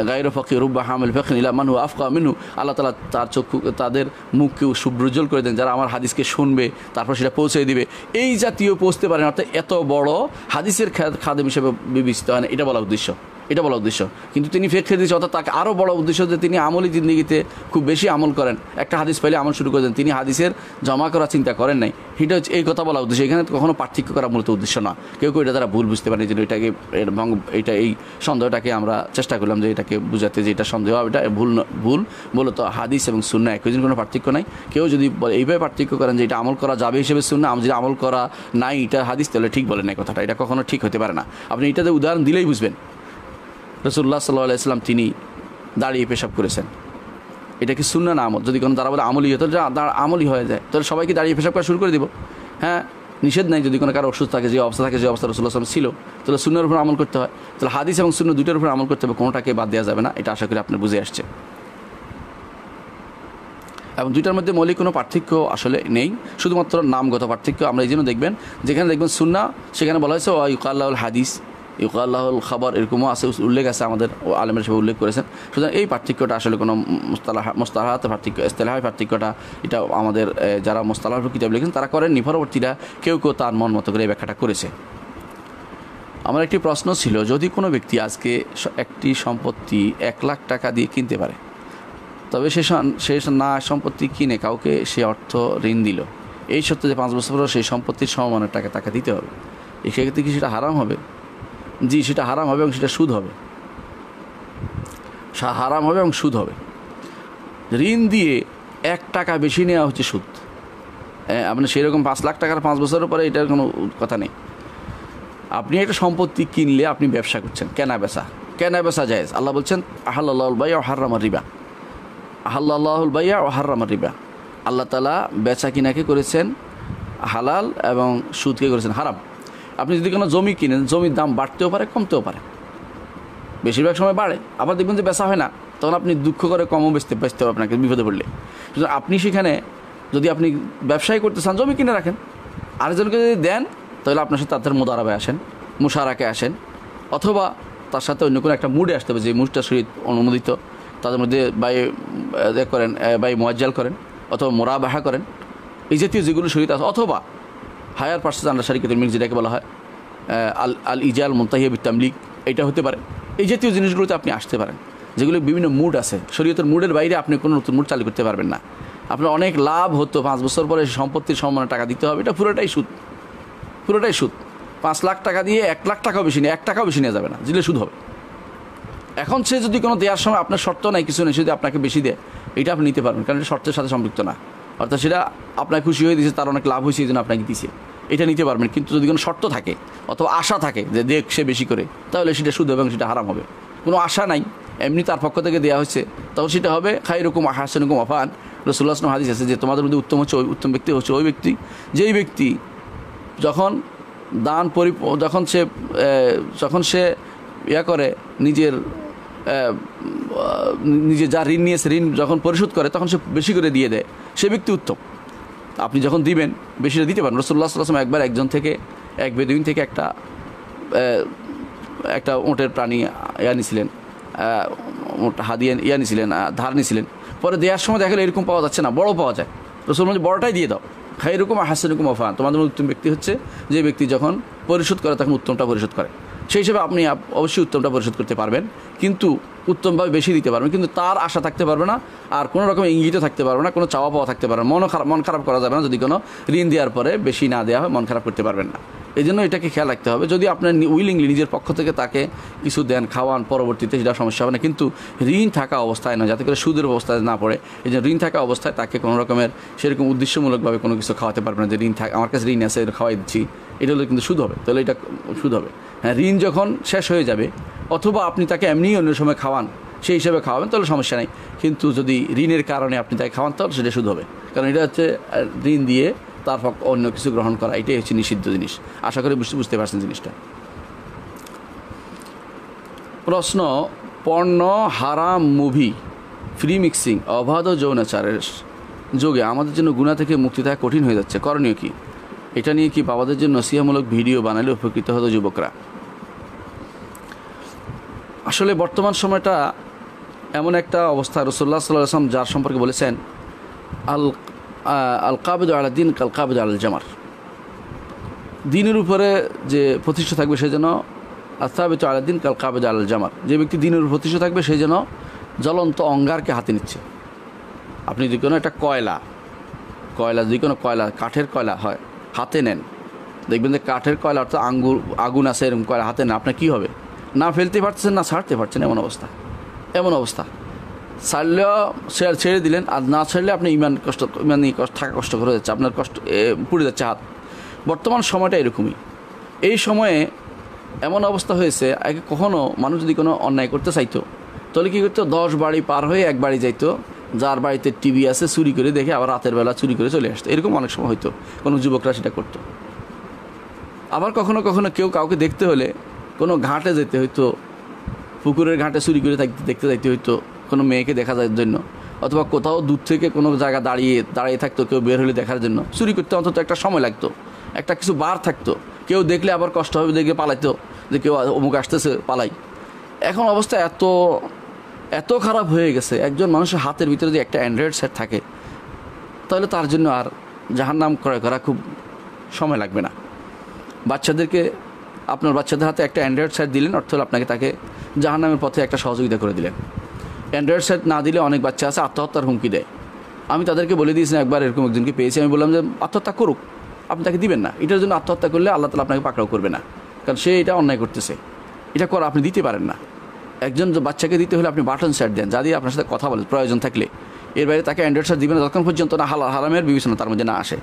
গায়রু ফাকিহ রুব্বা হামিল ফিকহিন ইলা মান হুয়া আফকা মিনহু। আল্লাহ তাআলা তার চক্ষু, তাদের মুখকে সুব্রুজ্জ্বল করে দেন যারা আমার হাদিসকে শুনবে, তারপর সেটা পৌঁছে দিবে। এই জাতীয় পৌঁছতে পারেন, অর্থাৎ এত বড় হাদিসের খাদেম হিসেবে বিবেচিত হয় না, এটা বলা উদ্দেশ্য, এটা বলা উদ্দেশ্য। কিন্তু তিনি ফেক দিয়েছে, অর্থাৎ তাকে আরও বড় উদ্দেশ্য যে তিনি আমলি জিন্দিগিতে খুব বেশি আমল করেন, একটা হাদিস পাইলে আমল শুরু করে দেন, তিনি হাদিসের জমা করার চিন্তা করেন নাই, এটা হচ্ছে এই কথা বলা উদ্দেশ্য। এখানে কখনো পার্থক্য করা মূলত উদ্দেশ্য না। কেউ কেউ এটা তারা ভুল বুঝতে পারে, যে এটাকে এটা এই সন্দেহটাকে আমরা চেষ্টা করলাম যে এটাকে বুঝাতে, যে এটা সন্দেহ, এটা ভুল মূলত হাদিস এবং সুন্নাহ একই দিন কোনো পার্থক্য নাই। কেউ যদি এইভাবে পার্থক্য করেন যে এটা আমল করা যাবে হিসেবে সুন্নাহ, যদি আমল করা নাই এটা হাদিস, তাহলে ঠিক বলেন এই কথাটা, এটা কখনো ঠিক হতে পারে না। আপনি এটাতে উদাহরণ দিলেই বুঝবেন। রাসূলুল্লাহ সাল্লাল্লাহু আলাইহি ওয়াসাল্লাম তিনি দাঁড়িয়ে পেশাব করেছেন, এটা কি সুন্নাহ না আমল? যদি কোনো দ্বারা বলে আমলি হতো, আমলি হয়ে যায়, তাহলে সবাইকে দাঁড়িয়ে পেশাব করা শুরু করে দিব। হ্যাঁ, নিষেধ নাই। যদি কোনো কারো অসুস্থ থাকে, যে অবস্থা থাকে, যে অবস্থা রাসূলুল্লাহ সাল্লাল্লাহু আলাইহি ওয়াসাল্লাম ছিল, তাহলে সুন্নাহর উপর আমল করতে হয়। তাহলে হাদিস এবং সুন্নাহ দুটোর উপর আমল করতে হবে, কোনোটাকে বাদ দেওয়া যাবে না। এটা আশা করি আপনার বুঝে আসছে। এবং দুইটার মধ্যে মৌলিক কোনো পার্থক্য আসলে নেই, শুধুমাত্র নামগত পার্থক্য। আমরা এই জন্য দেখবেন, যেখানে দেখবেন সুন্নাহ, সেখানে বলা হয়েছে ইউকাল্লাহুল হাদিস, ইউকাল্লাহুল খাবার, এরকমও আছে, উল্লেখ আছে, আমাদের আলেমের হিসেবে উল্লেখ করেছেন। সুতরাং এই পার্থক্যটা আসলে কোনো মোস্তালাহাত পার্থক্য, ইস্তেলাহি পার্থক্যটা, এটা আমাদের যারা মোস্তালাহ কিতাব লিখেছেন তারা করেননি, পরবর্তীরা কেউ কেউ তার মন মতো করে এই ব্যাখ্যাটা করেছে। আমার একটি প্রশ্ন ছিল, যদি কোনো ব্যক্তি আজকে একটি সম্পত্তি 1 লাখ টাকা দিয়ে কিনতে পারে, তবে সে না সম্পত্তি কিনে কাউকে সে অর্থ ঋণ দিল, এই সত্য যে 5 বছর পর সেই সম্পত্তির সমমানের টাকা তাকে দিতে হবে, এক্ষেত্রে কি সেটা হারাম হবে? জি, সেটা হারাম হবে এবং সেটা সুদ হবে, হারাম হবে এবং সুদ হবে। ঋণ দিয়ে 1 টাকা বেশি নেওয়া হচ্ছে সুদ। আপনি সেরকম 5 লাখ টাকার 5 বছরের পরে এটার কোনো কথা নেই। আপনি একটা সম্পত্তি কিনলে আপনি ব্যবসা করছেন, কেনা বেচা জায়েজ। আল্লাহ বলছেন আহাল্লাহুল বাইয়া ওয়া হাররামার রিবা, আহাল্লাহুল বাইয়া ওয়া হাররামার রিবা। আল্লাহ তাআলা বেচা কিনাকে করেছেন হালাল এবং সুদকে করেছেন হারাম। আপনি যদি কোনো জমি কিনেন, জমির দাম বাড়তেও পারে, কমতেও পারে, বেশিরভাগ সময় বাড়ে, আবার দেখবেন যে বেচা হয় না, তখন আপনি দুঃখ করে কমও বেচতে হবে আপনাকে বিপদে পড়লে। সুতরাং আপনি সেখানে যদি আপনি ব্যবসায়ী করতে চান, জমি কিনে রাখেন, আরেকজনকে যদি দেন, তাহলে আপনার সাথে তাদের মোদারাবে আসেন, মুশারাকে আসেন, অথবা তার সাথে অন্য কোনো একটা মুডে আসতে হবে, যে মুডটা শরীর অনুমোদিত, তাদের মধ্যে বাই মুয়াজ্জাল করেন, অথবা মোরাবাহা করেন, এই জাতীয় যেগুলো শরীর আছে, অথবা হায়ার পার্সেস আন্ডার শারিকাতুল মিলক যেটাকে বলা হয় আল ইজাল মুনতাহিয়া বিতামলিক, এটা হতে পারে। এই জাতীয় জিনিসগুলোতে আপনি আসতে পারেন, যেগুলো বিভিন্ন মুড আছে, শরীয়তের মুডের বাইরে আপনি কোনো নতুন মুড চালু করতে পারবেন না। আপনার অনেক লাভ হতো, 5 বছর পরে সম্পত্তির সম্মানে টাকা দিতে হবে, এটা পুরোটাই সুদ। 5 লাখ টাকা দিয়ে 1 লাখ টাকাও বেশি নেই, 1 টাকাও বেশি নেওয়া যাবে না, দিলে সুদ হবে। এখন সে যদি কোনো দেওয়ার সময় আপনার শর্ত নাই, কিছু নেই, যদি আপনাকে বেশি দেয়, এটা আপনি নিতে পারবেন, কারণ এটা শর্তের সাথে সম্পৃক্ত না, অর্থাৎ সেটা আপনার খুশি হয়ে দিয়েছে, তার অনেক লাভ হয়েছে, এই জন্য আপনাকে দিয়েছে, এটা নিতে পারবেন। কিন্তু যদি কোনো শর্ত থাকে অথবা আশা থাকে যে দেখ সে বেশি করে, তাহলে সেটা সুদ এবং সেটা হারাম হবে। কোনো আশা নাই, এমনি তার পক্ষ থেকে দেওয়া হচ্ছে, তখন সেটা হবে খায়রুকুম আহসানুকুম ওয়াফান। রাসূলুল্লাহ সাল্লাল্লাহু আলাইহি ওয়াসাল্লাম হাদিস আছে যে তোমাদের মধ্যে উত্তম ব্যক্তি হচ্ছে ওই ব্যক্তি, যেই ব্যক্তি যখন যখন সে করে নিজে যা ঋণ নিয়েছে, ঋণ যখন পরিশোধ করে, তখন সে বেশি করে দিয়ে দেয়, সে ব্যক্তি উত্তম। আপনি যখন দিবেন, বেশিটা দিতে পারেন। রাসূলুল্লাহ সাল্লাল্লাহু আলাইহি ওয়াসাল্লাম একবার একজন থেকে, এক বেদুইন থেকে একটা ওঁটের প্রাণী নিয়েছিলেন, নিয়েছিলেন, ধার নিয়েছিলেন। পরে দেওয়ার সময় দেখা গেল এরকম পাওয়া যাচ্ছে না, বড় পাওয়া যায়। রাসূল বলেন বড়টাই দিয়ে দাও, খায়রুকুম আহসানুকুম ওয়াফান। তোমাদের উত্তম ব্যক্তি হচ্ছে যে ব্যক্তি যখন পরিশোধ করে তখন উত্তমটা পরিশোধ করে। সেই হিসেবে আপনি অবশ্যই উত্তমটা পরিশোধ করতে পারবেন, কিন্তু উত্তমভাবে বেশি দিতে পারবেন, কিন্তু তার আশা থাকতে পারবে না, আর কোনো রকম ইঙ্গিতও থাকতে পারবে না, কোনো চাওয়া পাওয়া থাকতে পারবে না, মন খারাপ করা যাবে না। যদি কোনো ঋণ দেওয়ার পরে বেশি না দেওয়া হয়, মন খারাপ করতে পারবেন না। এই জন্য এটাকে খেয়াল রাখতে হবে। যদি আপনার উইলিংলি নিজের পক্ষ থেকে তাকে কিছু দেন, খাওয়ান, পরবর্তীতে সেটা সমস্যা হবে না, কিন্তু ঋণ থাকা অবস্থায় নয়, যাতে করে সুদের অবস্থায় না পড়ে। এই জন্য ঋণ থাকা অবস্থায় তাকে কোনো রকমের সেরকম উদ্দেশ্যমূলকভাবে কোনো কিছু খাওয়াতে পারবে না, যে ঋণ আমার কাছে ঋণ আছে খাওয়াই দিচ্ছি, এটা হলে কিন্তু সুদ হবে। তাহলে এটা সুদ হবে। হ্যাঁ, ঋণ যখন শেষ হয়ে যাবে, অথবা আপনি তাকে এমনিই অন্য সময় খাওয়ান, সেই হিসাবে খাওয়াবেন, তাহলে সমস্যা নেই। কিন্তু যদি ঋণের কারণে আপনি তাকে খাওয়ান, তাহলে সেটা সুদ হবে। কারণ এটা হচ্ছে ঋণ দিয়ে তারপর অন্য কিছু গ্রহণ করা, এটাই হচ্ছে নিষিদ্ধ জিনিস। আশা করি বুঝতে পারছেন জিনিসটা। প্রশ্ন, পর্ন, হারাম মুভি, ফ্রি মিক্সিং, অবাধ যৌনাচারের যোগে আমাদের জন্য গুনাহ থেকে মুক্তি থাকা কঠিন হয়ে যাচ্ছে, করণীয় কি? এটা নিয়ে কি বাবাদের জন্য নসিহামূলক ভিডিও বানালে উপকৃত হতো যুবকরা? আসলে বর্তমান সময়টা এমন একটা অবস্থা, রাসূলুল্লাহ সাল্লাল্লাহু আলাইহি ওয়াসাল্লাম যার সম্পর্কে বলেছেন, আল কাবিদু আলা দিন কাল কাবিদু আল জামার, দিনের উপরে যে প্রতিষ্ঠা থাকবে সে যেন আসাবিতু আলা দিন কাল কাবিদু আল জামার, যে ব্যক্তি দিনের উপর প্রতিষ্ঠা থাকবে সেই যেন জ্বলন্ত অঙ্গারকে হাতে নিচ্ছে। আপনি যদি কোনো একটা কয়লা যদি কোনো কয়লা, কাঠের কয়লা হয়, হাতে নেন, দেখবেন যে কাঠের কয়লা অর্থাৎ আগুন আছে, এরকম কয়লা হাতে নেন, আপনার কী হবে? না ফেলতে পারছেন, না ছাড়তে পারছেন, এমন অবস্থা। ছাড়লেও ছেড়ে দিলেন, আর না ছাড়লে আপনি ইমান থাকা কষ্ট করে যাচ্ছে, আপনার কষ্ট পুড়ে যাচ্ছে হাত। বর্তমান সময়টা এরকমই। এই সময়ে এমন অবস্থা হয়েছে, আগে কখনও মানুষ যদি কোনো অন্যায় করতে চাইতো, তাহলে কী করতো? 10 বাড়ি পার হয়ে এক বাড়ি যাইতো, যার বাড়িতে টিভি আছে চুরি করে দেখে আবার রাতের বেলা চুরি করে চলে আসতো। এরকম অনেক সময় হয়তো কোনো যুবকরা সেটা করতো। আবার কখনো কখনো কেউ কাউকে দেখতে হলে কোনো ঘাটে যেতে হইতো, পুকুরের ঘাটে চুরি করে দেখতে যাইতে হইতো কোনো মেয়েকে দেখা যাওয়ার জন্য, অথবা কোথাও দূর থেকে কোনো জায়গা দাঁড়িয়ে থাকতো, কেউ বের হলে দেখার জন্য। চুরি করতে অন্তত একটা সময় লাগতো, একটা কিছু বার থাকতো, কেউ দেখলে আবার কষ্ট হবে, দেখে পালাইতো, যে কেউ অমুক আসতেছে, পালাই। এখন অবস্থা এত খারাপ হয়ে গেছে, একজন মানুষের হাতের ভিতরে যদি একটা অ্যান্ড্রয়েড সেট থাকে, তাহলে তার জন্য আর জাহান্নাম ক্রয় করা খুব সময় লাগবে না। আপনার বাচ্চাদের হাতে একটা অ্যান্ড্রয়েড সেট দিলেন, অর্থ হল আপনাকে তাকে জাহান্নামের পথে একটা সহযোগিতা করে দিলেন। অ্যান্ড্রয়েড সেট না দিলে অনেক বাচ্চা আছে আত্মহত্যার হুমকি দেয়। আমি তাদেরকে বলে দিয়েছিলাম, একবার এরকম একজনকে পেয়েছি, আমি বললাম যে আত্মহত্যা করুক, আপনি তাকে দিবেন না। এটার জন্য আত্মহত্যা করলে আল্লাহ তাআলা আপনাকে পাকড়াও করবে না, কারণ সে এটা অন্যায় করতেছে। এটা করা আপনি দিতে পারেন না। একজন বাচ্চাকে দিতে হলে আপনি বাটন সেট দেন, যা দিয়ে আপনার সাথে কথা বলে প্রয়োজন থাকলে। এর বাইরে তাকে অ্যান্ড্রয়েড সেট দিবেন যতক্ষণ পর্যন্ত না হারামের বিবেচনা তার মধ্যে না আসে।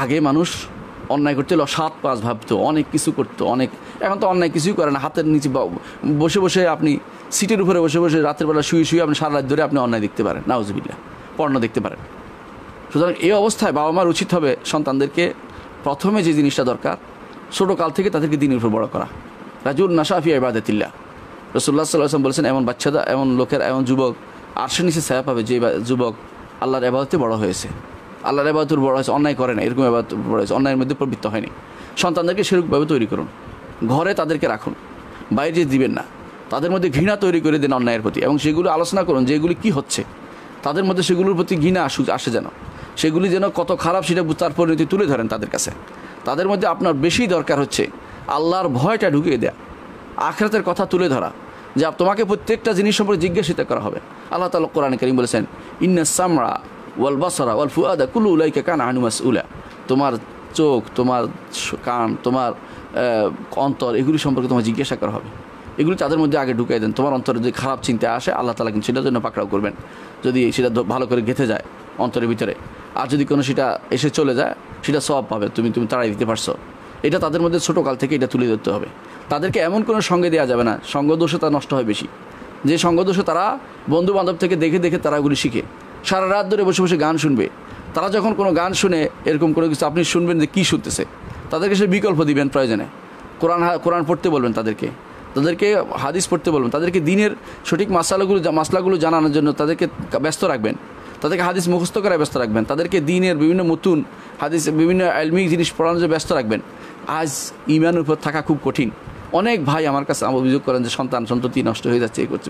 আগে মানুষ অন্যায় করতে হলো 7-5 ভাবতো, অনেক কিছু করতো, এখন তো অন্যায় কিছুই করে না। হাতের নিচে বসে বসে, আপনি সিটের উপরে বসে বসে রাতের বেলা শুয়ে আপনি সারা রাত ধরে আপনি অন্যায় দেখতে পারেন, নাউজুবিল্লাহ, পর্ন দেখতে পারেন। সুতরাং এই অবস্থায় বাবা মার উচিত হবে সন্তানদেরকে প্রথমে যে জিনিসটা দরকার, ছোটোকাল থেকে তাদেরকে দ্বীনের উপর বড় করা। রাজুল নাশা ফি ইবাদাতিল্লাহ, রাসূলুল্লাহ সাল্লাল্লাহু আলাইহি ওয়াসাল্লাম বলেছেন, এমন লোকের, এমন যুবক আরশের নিচে ছায়া পাবে যে যুবক আল্লাহর ইবাদতে বড় হয়েছে, আল্লাহর ইবাদতের বড় হয়েছে, অন্যায় করে না, এরকম ইবাদত বড় হয়েছে, অন্যায়ের মধ্যে প্রবৃত্ত হয়নি। সন্তানদেরকে সেরকমভাবে তৈরি করুন, ঘরে তাদেরকে রাখুন, বাইরে দিবেন না। তাদের মধ্যে ঘৃণা তৈরি করে দিন অন্যায়ের প্রতি, এবং সেগুলো আলোচনা করুন যে এগুলি কী হচ্ছে, তাদের মধ্যে সেগুলোর প্রতি ঘৃণা আসে যেন, সেগুলি যেন কত খারাপ সেটা তার পরিণতি তুলে ধরেন তাদের কাছে। তাদের মধ্যে আপনার বেশি দরকার হচ্ছে আল্লাহর ভয়টা ঢুকিয়ে দেয়া, আখিরাতের কথা তুলে ধরা, যে তোমাকে প্রত্যেকটা জিনিস সম্পর্কে জিজ্ঞাসিত করা হবে। আল্লাহ তাআলা কোরআনে কারীম বলেছেন, ইন্নাস সামআ ওয়াল বাসারা ওয়াল ফুআদা কুল্লু উলাইকা কানা আনহু মাসউলা, তোমার চোখ, তোমার কান, তোমার অন্তর, এগুলি সম্পর্কে তোমার জিজ্ঞাসা করা হবে। এগুলি তাদের মধ্যে আগে ঢুকিয়ে দেন। তোমার অন্তরে যদি খারাপ চিন্তা আসে, আল্লাহ তাআলা কিন্তু সেটার জন্য পাকড়াও করবেন, যদি সেটা ভালো করে গেঁথে যায় অন্তরের ভিতরে। আর যদি কোনো সেটা এসে চলে যায়, সেটা সওয়াব পাবে, তুমি তাড়াই দিতে পারছো। এটা তাদের মধ্যে ছোটোকাল থেকে এটা তুলে ধরতে হবে। তাদেরকে এমন কোনো সঙ্গে দেওয়া যাবে না, সঙ্গদোষে তা নষ্ট হয় বেশি। যে সঙ্গদোষে তারা বন্ধু বান্ধব থেকে দেখে দেখে তারা ওগুলি শিখে, সারা রাত ধরে বসে বসে গান শুনবে। তারা যখন কোনো গান শুনে, এরকম কোনো কিছু আপনি শুনবেন যে কী শুনতেছে, তাদেরকে সে বিকল্প দিবেন প্রয়োজনে। কোরআন পড়তে বলবেন, তাদেরকে হাদিস পড়তে বলবেন, তাদেরকে দিনের সঠিক মাসলাগুলো জানানোর জন্য তাদেরকে ব্যস্ত রাখবেন, তাদেরকে হাদিস মুখস্থ করায় ব্যস্ত রাখবেন, তাদেরকে দিনের বিভিন্ন নতুন হাদিস, বিভিন্ন ইলমিক জিনিস পড়ানোর জন্য ব্যস্ত রাখবেন। আজ ইমানের উপর থাকা খুব কঠিন। অনেক ভাই আমার কাছে অভিযোগ করেন যে সন্ততি নষ্ট হয়ে যাচ্ছে, এই করছে।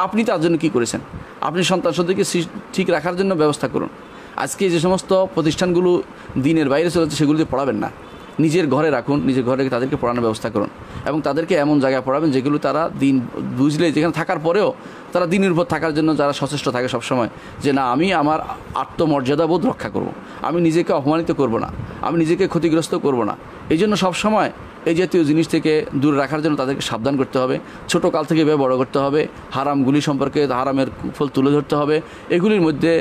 আপনি তার জন্য কী করেছেন? আপনি সন্ততিকে ঠিক রাখার জন্য ব্যবস্থা করুন। আজকে যে সমস্ত প্রতিষ্ঠানগুলো দিনের বাইরে চলেছে, সেগুলোতে পড়াবেন না। নিজের ঘরে রাখুন, নিজের ঘরে তাদেরকে পড়ানোর ব্যবস্থা করুন এবং তাদেরকে এমন জায়গায় পড়াবেন যেগুলো তারা দিন বুঝলে, যেখানে থাকার পরেও তারা দিনের উপর থাকার জন্য যারা সচেষ্ট থাকে সবসময়, যে না আমি আমার আত্মমর্যাদাবোধ রক্ষা করব, আমি নিজেকে অপমানিত করব না, আমি নিজেকে ক্ষতিগ্রস্ত করব না। এই জন্য সবসময় এই জাতীয় জিনিস থেকে দূরে রাখার জন্য তাদেরকে সাবধান করতে হবে, ছোটো কাল থেকে এভাবে বড় করতে হবে, হারামগুলি সম্পর্কে হারামের ফল তুলে ধরতে হবে। এগুলির মধ্যে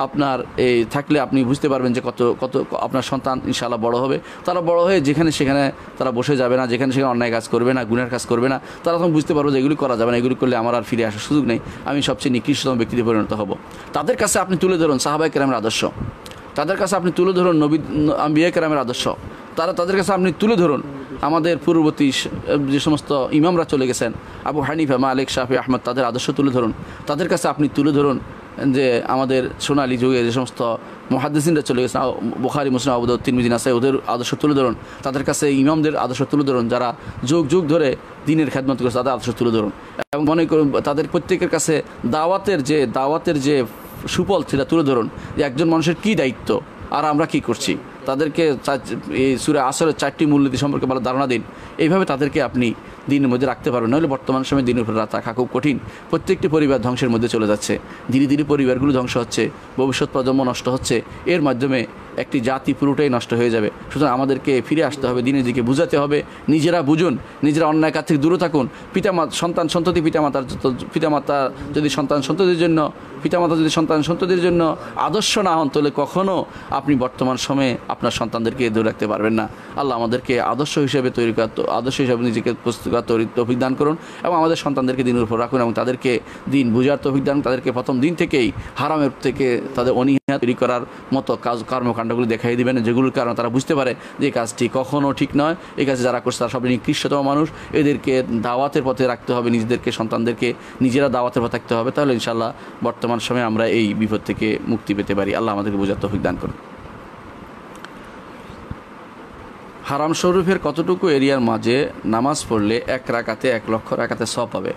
আপনার এই থাকলে আপনি বুঝতে পারবেন যে কত কত আপনার সন্তান ইনশাআল্লাহ বড় হবে। তারা বড় হয়ে যেখানে সেখানে তারা বসে যাবে না, যেখানে সেখানে অন্যায় কাজ করবে না, গুনার কাজ করবে না। তারা তখন বুঝতে পারবে যে এগুলি করা যাবে না, এগুলি করলে আমার আর ফিরে আসার সুযোগ নেই, আমি সবচেয়ে নিকৃষ্টতম ব্যক্তিতে পরিণত হব। তাদের কাছে আপনি তুলে ধরুন সাহাবায়ে কেরামের আদর্শ, তাদের কাছে আপনি তুলে ধরুন নবী আম্বিয়া কেরামের আদর্শ, তাদের কাছে আপনি তুলে ধরুন আমাদের পূর্ববর্তী যে সমস্ত ইমামরা চলে গেছেন, আবু হানিফা, মালিক, শাফি, আহমদ, তাদের আদর্শ তুলে ধরুন। তাদের কাছে আপনি তুলে ধরুন যে আমাদের সোনালী যুগে যে সমস্ত মুহাদ্দিসিনরা চলে গেছেন, বুখারী, মুসলিম, আবু দাউদ, তিরমিজি, নাসাই, ওদের আদর্শ তুলে ধরুন। তাদের কাছে ইমামদের আদর্শ তুলে ধরুন, যারা যুগ যুগ ধরে দ্বীনের খেদমত করেছে, তাদের আদর্শ তুলে ধরুন। এবং মনে করুন তাদের প্রত্যেকের কাছে দাওয়াতের যে সুফল সেটা তুলে ধরুন, যে একজন মানুষের কী দায়িত্ব আর আমরা কি করছি। তাদেরকে এই সূরা আসরের 4টি মূলনীতি সম্পর্কে ভালো ধারণা দিন। এইভাবে তাদেরকে আপনি দিনের মধ্যে রাখতে পারবেন। নইলে বর্তমান সময়ে দিনের উপর রাখা খুব কঠিন। প্রত্যেকটি পরিবার ধ্বংসের মধ্যে চলে যাচ্ছে, ধীরে ধীরে পরিবারগুলো ধ্বংস হচ্ছে, ভবিষ্যৎ প্রজন্ম নষ্ট হচ্ছে, এর মাধ্যমে একটি জাতি পুরোটাই নষ্ট হয়ে যাবে। সুতরাং আমাদেরকে ফিরে আসতে হবে, দিনের দিকে বুঝাতে হবে, নিজেরা বুঝুন, নিজেরা অন্যায় কাজ থেকে দূরে থাকুন। পিতামাতা যদি সন্তান সন্ততির জন্য আদর্শ না হন, তাহলে কখনও আপনি বর্তমান সময়ে আপনার সন্তানদেরকে দূরে রাখতে পারবেন না। আল্লাহ আমাদেরকে আদর্শ হিসেবে নিজেকে প্রস্তুত করার তৌফিক দান করুন এবং আমাদের সন্তানদেরকে দিনের উপর রাখুন এবং তাদেরকে দিন বুঝার তৌফিক দান, তাদেরকে প্রথম দিন থেকেই হারামের থেকে তাদের অনীহা তৈরি করার মতো কর্মকাণ্ডগুলো দেখাই দিবেন, যেগুলোর কারণে তারা বুঝতে পারে যে এই কাজটি কখনও ঠিক নয়, এই কাজে যারা করছে তারা সবই নিকৃষ্টতম মানুষ। এদেরকে দাওয়াতের পথে রাখতে হবে, নিজেদেরকে সন্তানদেরকে নিজেরা দাওয়াতের পথে থাকতে হবে। তাহলে ইনশাআল্লাহ বর্তমান সময়ে আমরা এই বিপদ থেকে মুক্তি পেতে পারি। আল্লাহ আমাদেরকে বোঝার তৌফিক দান করুন। হারাম শরীফের কতটুকু এরিয়ার মাঝে নামাজ পড়লে 1 রাকাতে 1 লক্ষ রাকাতে সওয়াব পাবে?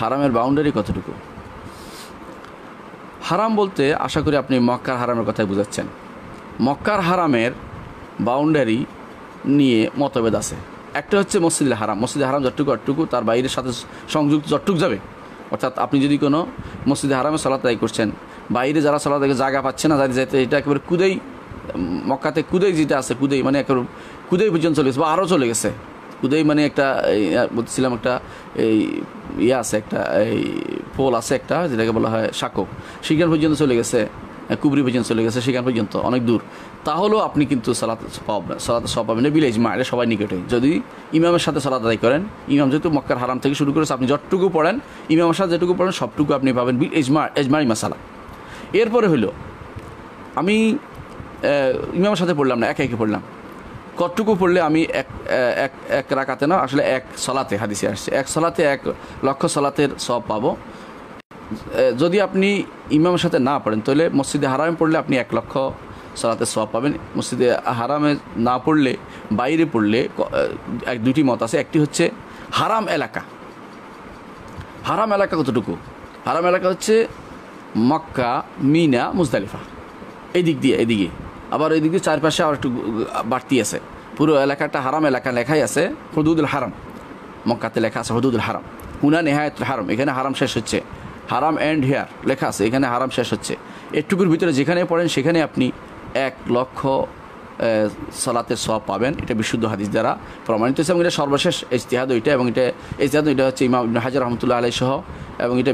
হারামের বাউন্ডারি কতটুকু? হারাম বলতে আশা করি আপনি মক্কার হারামের কথাই বুঝাচ্ছেন। মক্কার হারামের বাউন্ডারি নিয়ে মতভেদ আছে। একটা হচ্ছে মসজিদুল হারাম, মসজিদে হারাম যতটুকু তার বাইরের সাথে সংযুক্ত যতটুকু যাবে, অর্থাৎ আপনি যদি কোনো মসজিদে হারামে সালাত আদায় করছেন, বাইরে যারা সালাত আদায় জায়গা পাচ্ছে না যাইতে, এটা একেবারে কুদেই, মক্কাতে কুদেই যেটা আছে, কুদেই মানে একেবারে কুদেই পর্যন্ত চলে গেছে বা আরও চলে গেছে। কুদেই মানে একটা বলছিলাম একটা এই আছে, একটা এই পোল আছে একটা, যেটাকে বলা হয় সাঁকো, সেখান পর্যন্ত চলে গেছে, কুবরি পর্যন্ত চলে গেছে, সেখান পর্যন্ত অনেক দূর। তাহলেও আপনি কিন্তু সালাতে সওয়াব পাবেন, বিল ইজমা, এটা সবাই নিকটে। যদি ইমামের সাথে সালাত আদায় করেন, ইমাম যেহেতু মক্কার হারাম থেকে শুরু করেছে, আপনি যতটুকু পড়েন ইমামের সাথে যেটুকু পড়েন সবটুকু আপনি পাবেন, বিল ইজমাই মাসালা। এরপরে হইল আমি ইমামের সাথে পড়লাম না, একে পড়লাম, কতটুকু পড়লে আমি এক রাকাতে না, আসলে 1 সলাতে, হাদিসে আসছে 1 সলাতে 1 লক্ষ সলাতের সওয়াব পাবো। যদি আপনি ইমামের সাথে না পড়েন তাহলে মসজিদে হারামে পড়লে আপনি 1 লক্ষ সলাতের সওয়াব পাবেন। মসজিদে হারামে না পড়লে, বাইরে পড়লে 2টি মত আছে। একটি হচ্ছে হারাম এলাকা। হারাম এলাকা কতটুকু? হারাম এলাকা হচ্ছে মক্কা, মিনা, মুজদালিফা, এদিকে আবার এই দিক দিয়ে চারপাশে আবার একটু বাড়তি আছে। পুরো এলাকাটা হারাম এলাকা লেখাই আছে হুদুদুল হারাম, মক্কাতে লেখা আছে হুদুদুল হারাম, হুনা নেহায়াতুল হারাম, এখানে হারাম শেষ হচ্ছে, হারাম এন্ড হেয়ার লেখা আছে, এখানে হারাম শেষ হচ্ছে। এটুকুর ভিতরে যেখানে পড়েন সেখানে আপনি 1 লক্ষ সালাতের সওয়াব পাবেন। এটা বিশুদ্ধ হাদিস দ্বারা প্রমাণিত হয়েছে এবং এটা সর্বশেষ ইজতিহাদ ওইটা, এবং এটা হচ্ছে ইমাম ইবনে হাজার রহমতুল্লাহ আলাইহি সহ, এবং এটা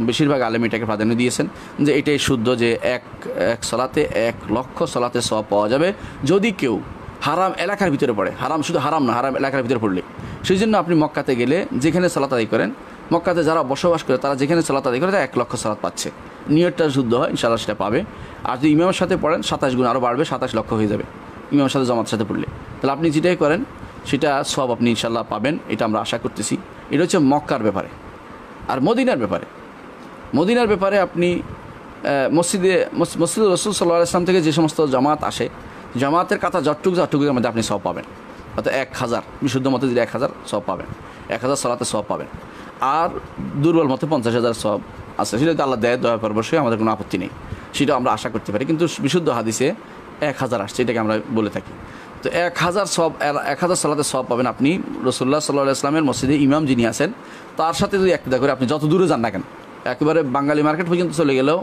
বেশিরভাগ আলেম এটাকে প্রাধান্য দিয়েছেন যে এটাই শুদ্ধ, যে এক সালাতে 1 লক্ষ সালাতের সওয়াব পাওয়া যাবে যদি কেউ হারাম এলাকার ভিতরে পড়ে। হারাম শুধু হারাম না, হারাম এলাকার ভিতরে পড়লে। সেই জন্য আপনি মক্কাতে গেলে যেখানে সালাত আদায় করেন, মক্কাতে যারা বসবাস করে তারা যেখানে সালাত আদায় করে, তারা 1 লক্ষ সালাত পাচ্ছে। নিয়তটা শুদ্ধ হয়, ইনশাআল্লাহ সেটা পাবে। আর যদি ইমামের সাথে পড়েন 27 গুণ আরও বাড়বে, 27 লক্ষ হয়ে যাবে ইমামের সাথে জামাতের সাথে পড়লে। তাহলে আপনি যেটাই করেন সেটা সব আপনি ইনশাআল্লাহ পাবেন, এটা আমরা আশা করতেছি। এটা হচ্ছে মক্কার ব্যাপারে। আর মদিনার ব্যাপারে আপনি মসজিদ রাসূল সাল্লাল্লাহু আলাইহি ওয়াসাল্লাম থেকে যে সমস্ত জামাত আসে, জামাতের কাতা যতটুকুর মধ্যে আপনি সব পাবেন। অর্থাৎ 1000, বিশুদ্ধ মতে দিলে 1000 সব পাবেন, 1000 সালাতে সব পাবেন। আর দুর্বল মতে 50,000 সব আছে, সেটা তো আল্লাহ দেয়, দয়া করবে, অবশ্যই আমাদের কোনো আপত্তি নেই, সেটা আমরা আশা করতে পারি। কিন্তু বিশুদ্ধ হাদিসে 1000 আসছে, এটাকে আমরা বলে থাকি। তো 1000 সওয়াব, 1000 সালাতের সওয়াব পাবেন আপনি রাসূলুল্লাহ সাল্লাল্লাহু আলাইহি ওয়াসাল্লামের মসজিদে ইমাম যিনি আছেন তার সাথে যদি ইক্তেদা করে আপনি যত দূরে যান না কেন, একেবারে বাঙালি মার্কেট পর্যন্ত চলে গেলেও,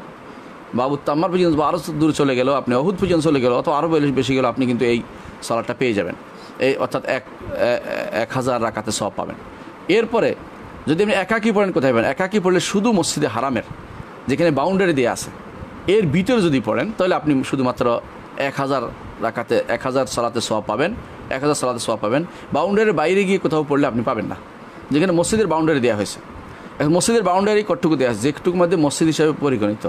বাবু তাম্মার পর্যন্ত বা আরও দূরে চলে গেলেও, আপনি অহুদ পর্যন্ত চলে গেলেও অথবা আরও বেশি গেলেও আপনি কিন্তু এই সালাতটা পেয়ে যাবেন, এই অর্থাৎ 1000 রাকাতের সওয়াব পাবেন। এরপরে যদি আপনি একাকী পড়েন, কোথায় পাবেন? একাকী পড়লে শুধু মসজিদে হারামের যেখানে বাউন্ডারি দেওয়া আছে এর ভিতরে যদি পড়েন তাহলে আপনি শুধুমাত্র 1000 রাকাতে 1000 সালাতে সওয়াব পাবেন, 1000 সালাতে সওয়াব পাবেন। বাউন্ডারির বাইরে গিয়ে কোথাও পড়লে আপনি পাবেন না, যেখানে মসজিদের বাউন্ডারি দেওয়া হয়েছে। এখন মসজিদের বাউন্ডারি কতটুকু দেওয়া আছে, যেটুকুর মধ্যে মসজিদ হিসাবে পরিগণিত।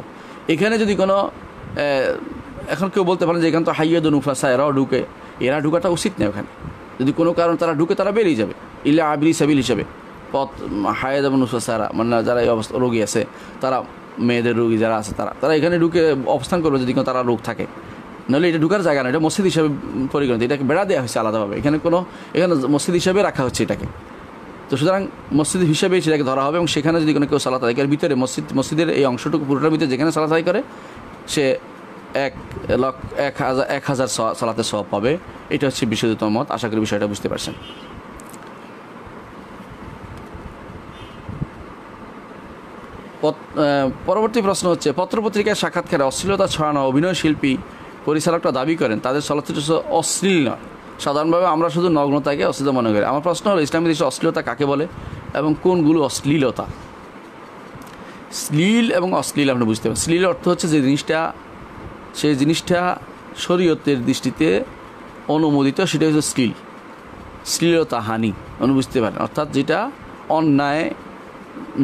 এখানে যদি কোনো এখন কেউ বলতে পারেন যে এখানে তো হাইয়াদুন উফাসা এরাও ঢুকে, এরা ঢুকাটা উচিত নেই ওখানে। যদি কোনো কারণ তারা ঢুকে তারা বেরিয়ে যাবে, ইল্লা আবিরি সাবিল হিসাবে। পথ হায়াদ এবং উফাসারা মানে যারা এই অবস্থা রোগী আছে, তারা মেয়েদের রোগী যারা আছে তারা এখানে ঢুকে অবস্থান করবে যদি কোনো তারা রোগ থাকে। নাহলে এটা ঢুকার জায়গা না, এটা মসজিদ হিসাবে পরিগণিত, এটাকে বেড়া দেওয়া হয়েছে আলাদাভাবে। এখানে মসজিদ হিসাবে রাখা হচ্ছে এটাকে। তো সুতরাং মসজিদ হিসেবেই সেটাকে ধরা হবে এবং সেখানে যদি কোনো কেউ সালাত আদায় করে ভিতরে মসজিদের এই অংশটুকু পুরোটার ভিতরে যেখানে সালাত আদায় করে সে 1000 সালাতের সওয়াব পাবে। এটা হচ্ছে বিশুদ্ধতম মত। আশা করি বিষয়টা বুঝতে পারছেন। পরবর্তী প্রশ্ন হচ্ছে, পত্রপত্রিকায় সাক্ষাৎকারে অশ্লীলতা ছড়ানো অভিনয় শিল্পী পরিচালকরা দাবি করেন তাদের চলচ্চিত্র অশ্লীল নয়। সাধারণভাবে আমরা শুধু নগ্নতাকে অশ্লীলতা মনে করি। আমার প্রশ্ন হলো, ইসলামী দেশে অশ্লীলতা কাকে বলে এবং কোনগুলো অশ্লীলতা? শ্লীল এবং অশ্লীল আপনি বুঝতে পারেন। শ্লীল অর্থ হচ্ছে সেই জিনিসটা শরীয়তের দৃষ্টিতে অনুমোদিত, সেটা হচ্ছে শ্লীল। শ্লীলতা হানি আপনি বুঝতে পারেন, অর্থাৎ যেটা অন্যায়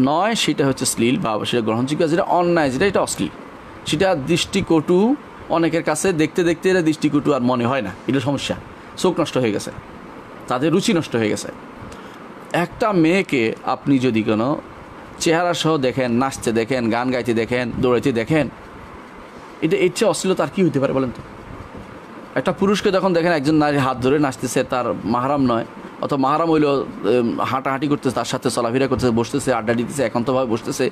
নয় সেটা হচ্ছে শ্লীল, বা সেটা গ্রহণযোগ্য, যেটা অন্যায় যেটা এটা অশ্লীল। সেটা দৃষ্টিকটু, অনেকের কাছে দেখতে দেখতে এটা দৃষ্টিকটু আর মনে হয় না, এটা সমস্যা। চোখ নষ্ট হয়ে গেছে, তাদের রুচি নষ্ট হয়ে গেছে। একটা মেয়েকে আপনি যদি কোনো চেহারা সহ দেখেন, নাচতে দেখেন, গান গাইতে দেখেন, দৌড়াইতে দেখেন, এটা এর চেয়ে অশ্লীলতা আর কী হতে পারে বলেন তো? একটা পুরুষকে যখন দেখেন একজন নারী হাত ধরে নাচতেছে, তার মাহারাম নয়, অথবা মাহারাম হইল হাঁটাহাঁটি করতেছে, তার সাথে চলাফেরা করতেছে, বসতেছে, আড্ডা দিতেছে, একান্তভাবে বসতেছে,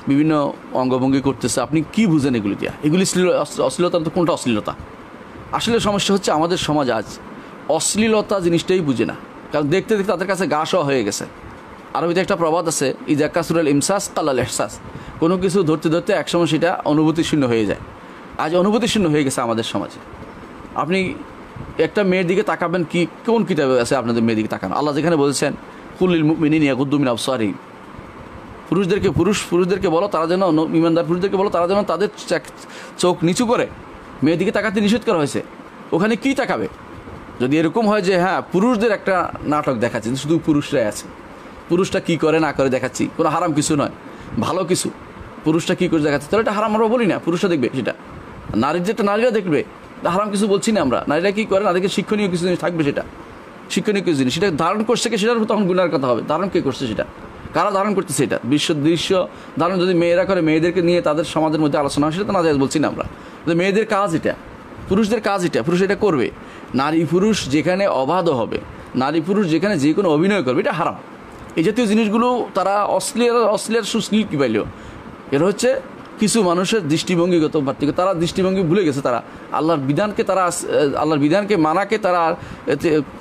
বিভিন্ন অঙ্গভঙ্গি করতেছে, আপনি কি বুঝেন এগুলি দিয়া? এগুলি অশ্লীলতা তো কোনটা অশ্লীলতা? আসলে সমস্যা হচ্ছে আমাদের সমাজ আজ অশ্লীলতা জিনিসটাই বুঝে না, কারণ দেখতে দেখতে তাদের কাছে গা শোয়া হয়ে গেছে। আরবিতে একটা প্রবাদ আছে, ইজা কাসুরাল ইমসাস কালাল এহসাস, কোনো কিছু ধরতে ধরতে একসময় সেটা অনুভূতিশূন্য হয়ে যায়। আজ অনুভূতিশূন্য হয়ে গেছে আমাদের সমাজে। আপনি একটা মেয়ের দিকে তাকাবেন, কোন কিতাবে আছে আপনাদের মেয়ের দিকে তাকানো? আল্লাহ যেখানে বলছেন কুল্লিল মুমিনিনা ইয়াগুদ্দু মিন আবসারিহিম, পুরুষদেরকে বলো তারা যেন, ইমানদার পুরুষদেরকে বলো তারা যেন তাদের চোখ নিচু করে। মেয়ের দিকে তাকাতে নিষেধ করা হয়েছে, ওখানে কি তাকাবে? যদি এরকম হয় যে হ্যাঁ পুরুষদের একটা নাটক দেখাচ্ছি, শুধু পুরুষরাই আছে, পুরুষটা কি করে না করে দেখাচ্ছি, কোনো হারাম কিছু নয়, ভালো কিছু, পুরুষটা কী করে দেখাচ্ছি, তাহলে এটা হারাম আমরা বলি না, পুরুষরা দেখবে সেটা। যেটা নারীরা দেখবে হারাম কিছু বলছি না আমরা। নারীরা কী করে, নারীকে শিক্ষণীয় কিছু জিনিস থাকবে, সেটা শিক্ষণীয় কিছু জিনিস, সেটা ধারণ করছে কে, সেটার তখন গুনার কথা হবে। ধারণ কে করছে, সেটা কারা ধারণ করতেছে, এটা দৃশ্য ধারণ যদি মেয়েরা করে, মেয়েদেরকে নিয়ে তাদের সমাজের মধ্যে আলোচনা হয়, সেটা তো না যায় বলছি না আমরা। মেয়েদের কাজ এটা, পুরুষদের কাজ এটা, পুরুষ এটা করবে। নারী পুরুষ যেখানে অবাধ হবে, নারী পুরুষ যেখানে যে কোনো অভিনয় করবে, এটা হারাম। এই জাতীয় জিনিসগুলো তারা অশ্লীল সুশ্লীল কী পাইল? এর হচ্ছে কিছু মানুষের দৃষ্টিভঙ্গিগত পার্থক্য, তারা দৃষ্টিভঙ্গি ভুলে গেছে, তারা আল্লাহর বিধানকে মানাকে তারা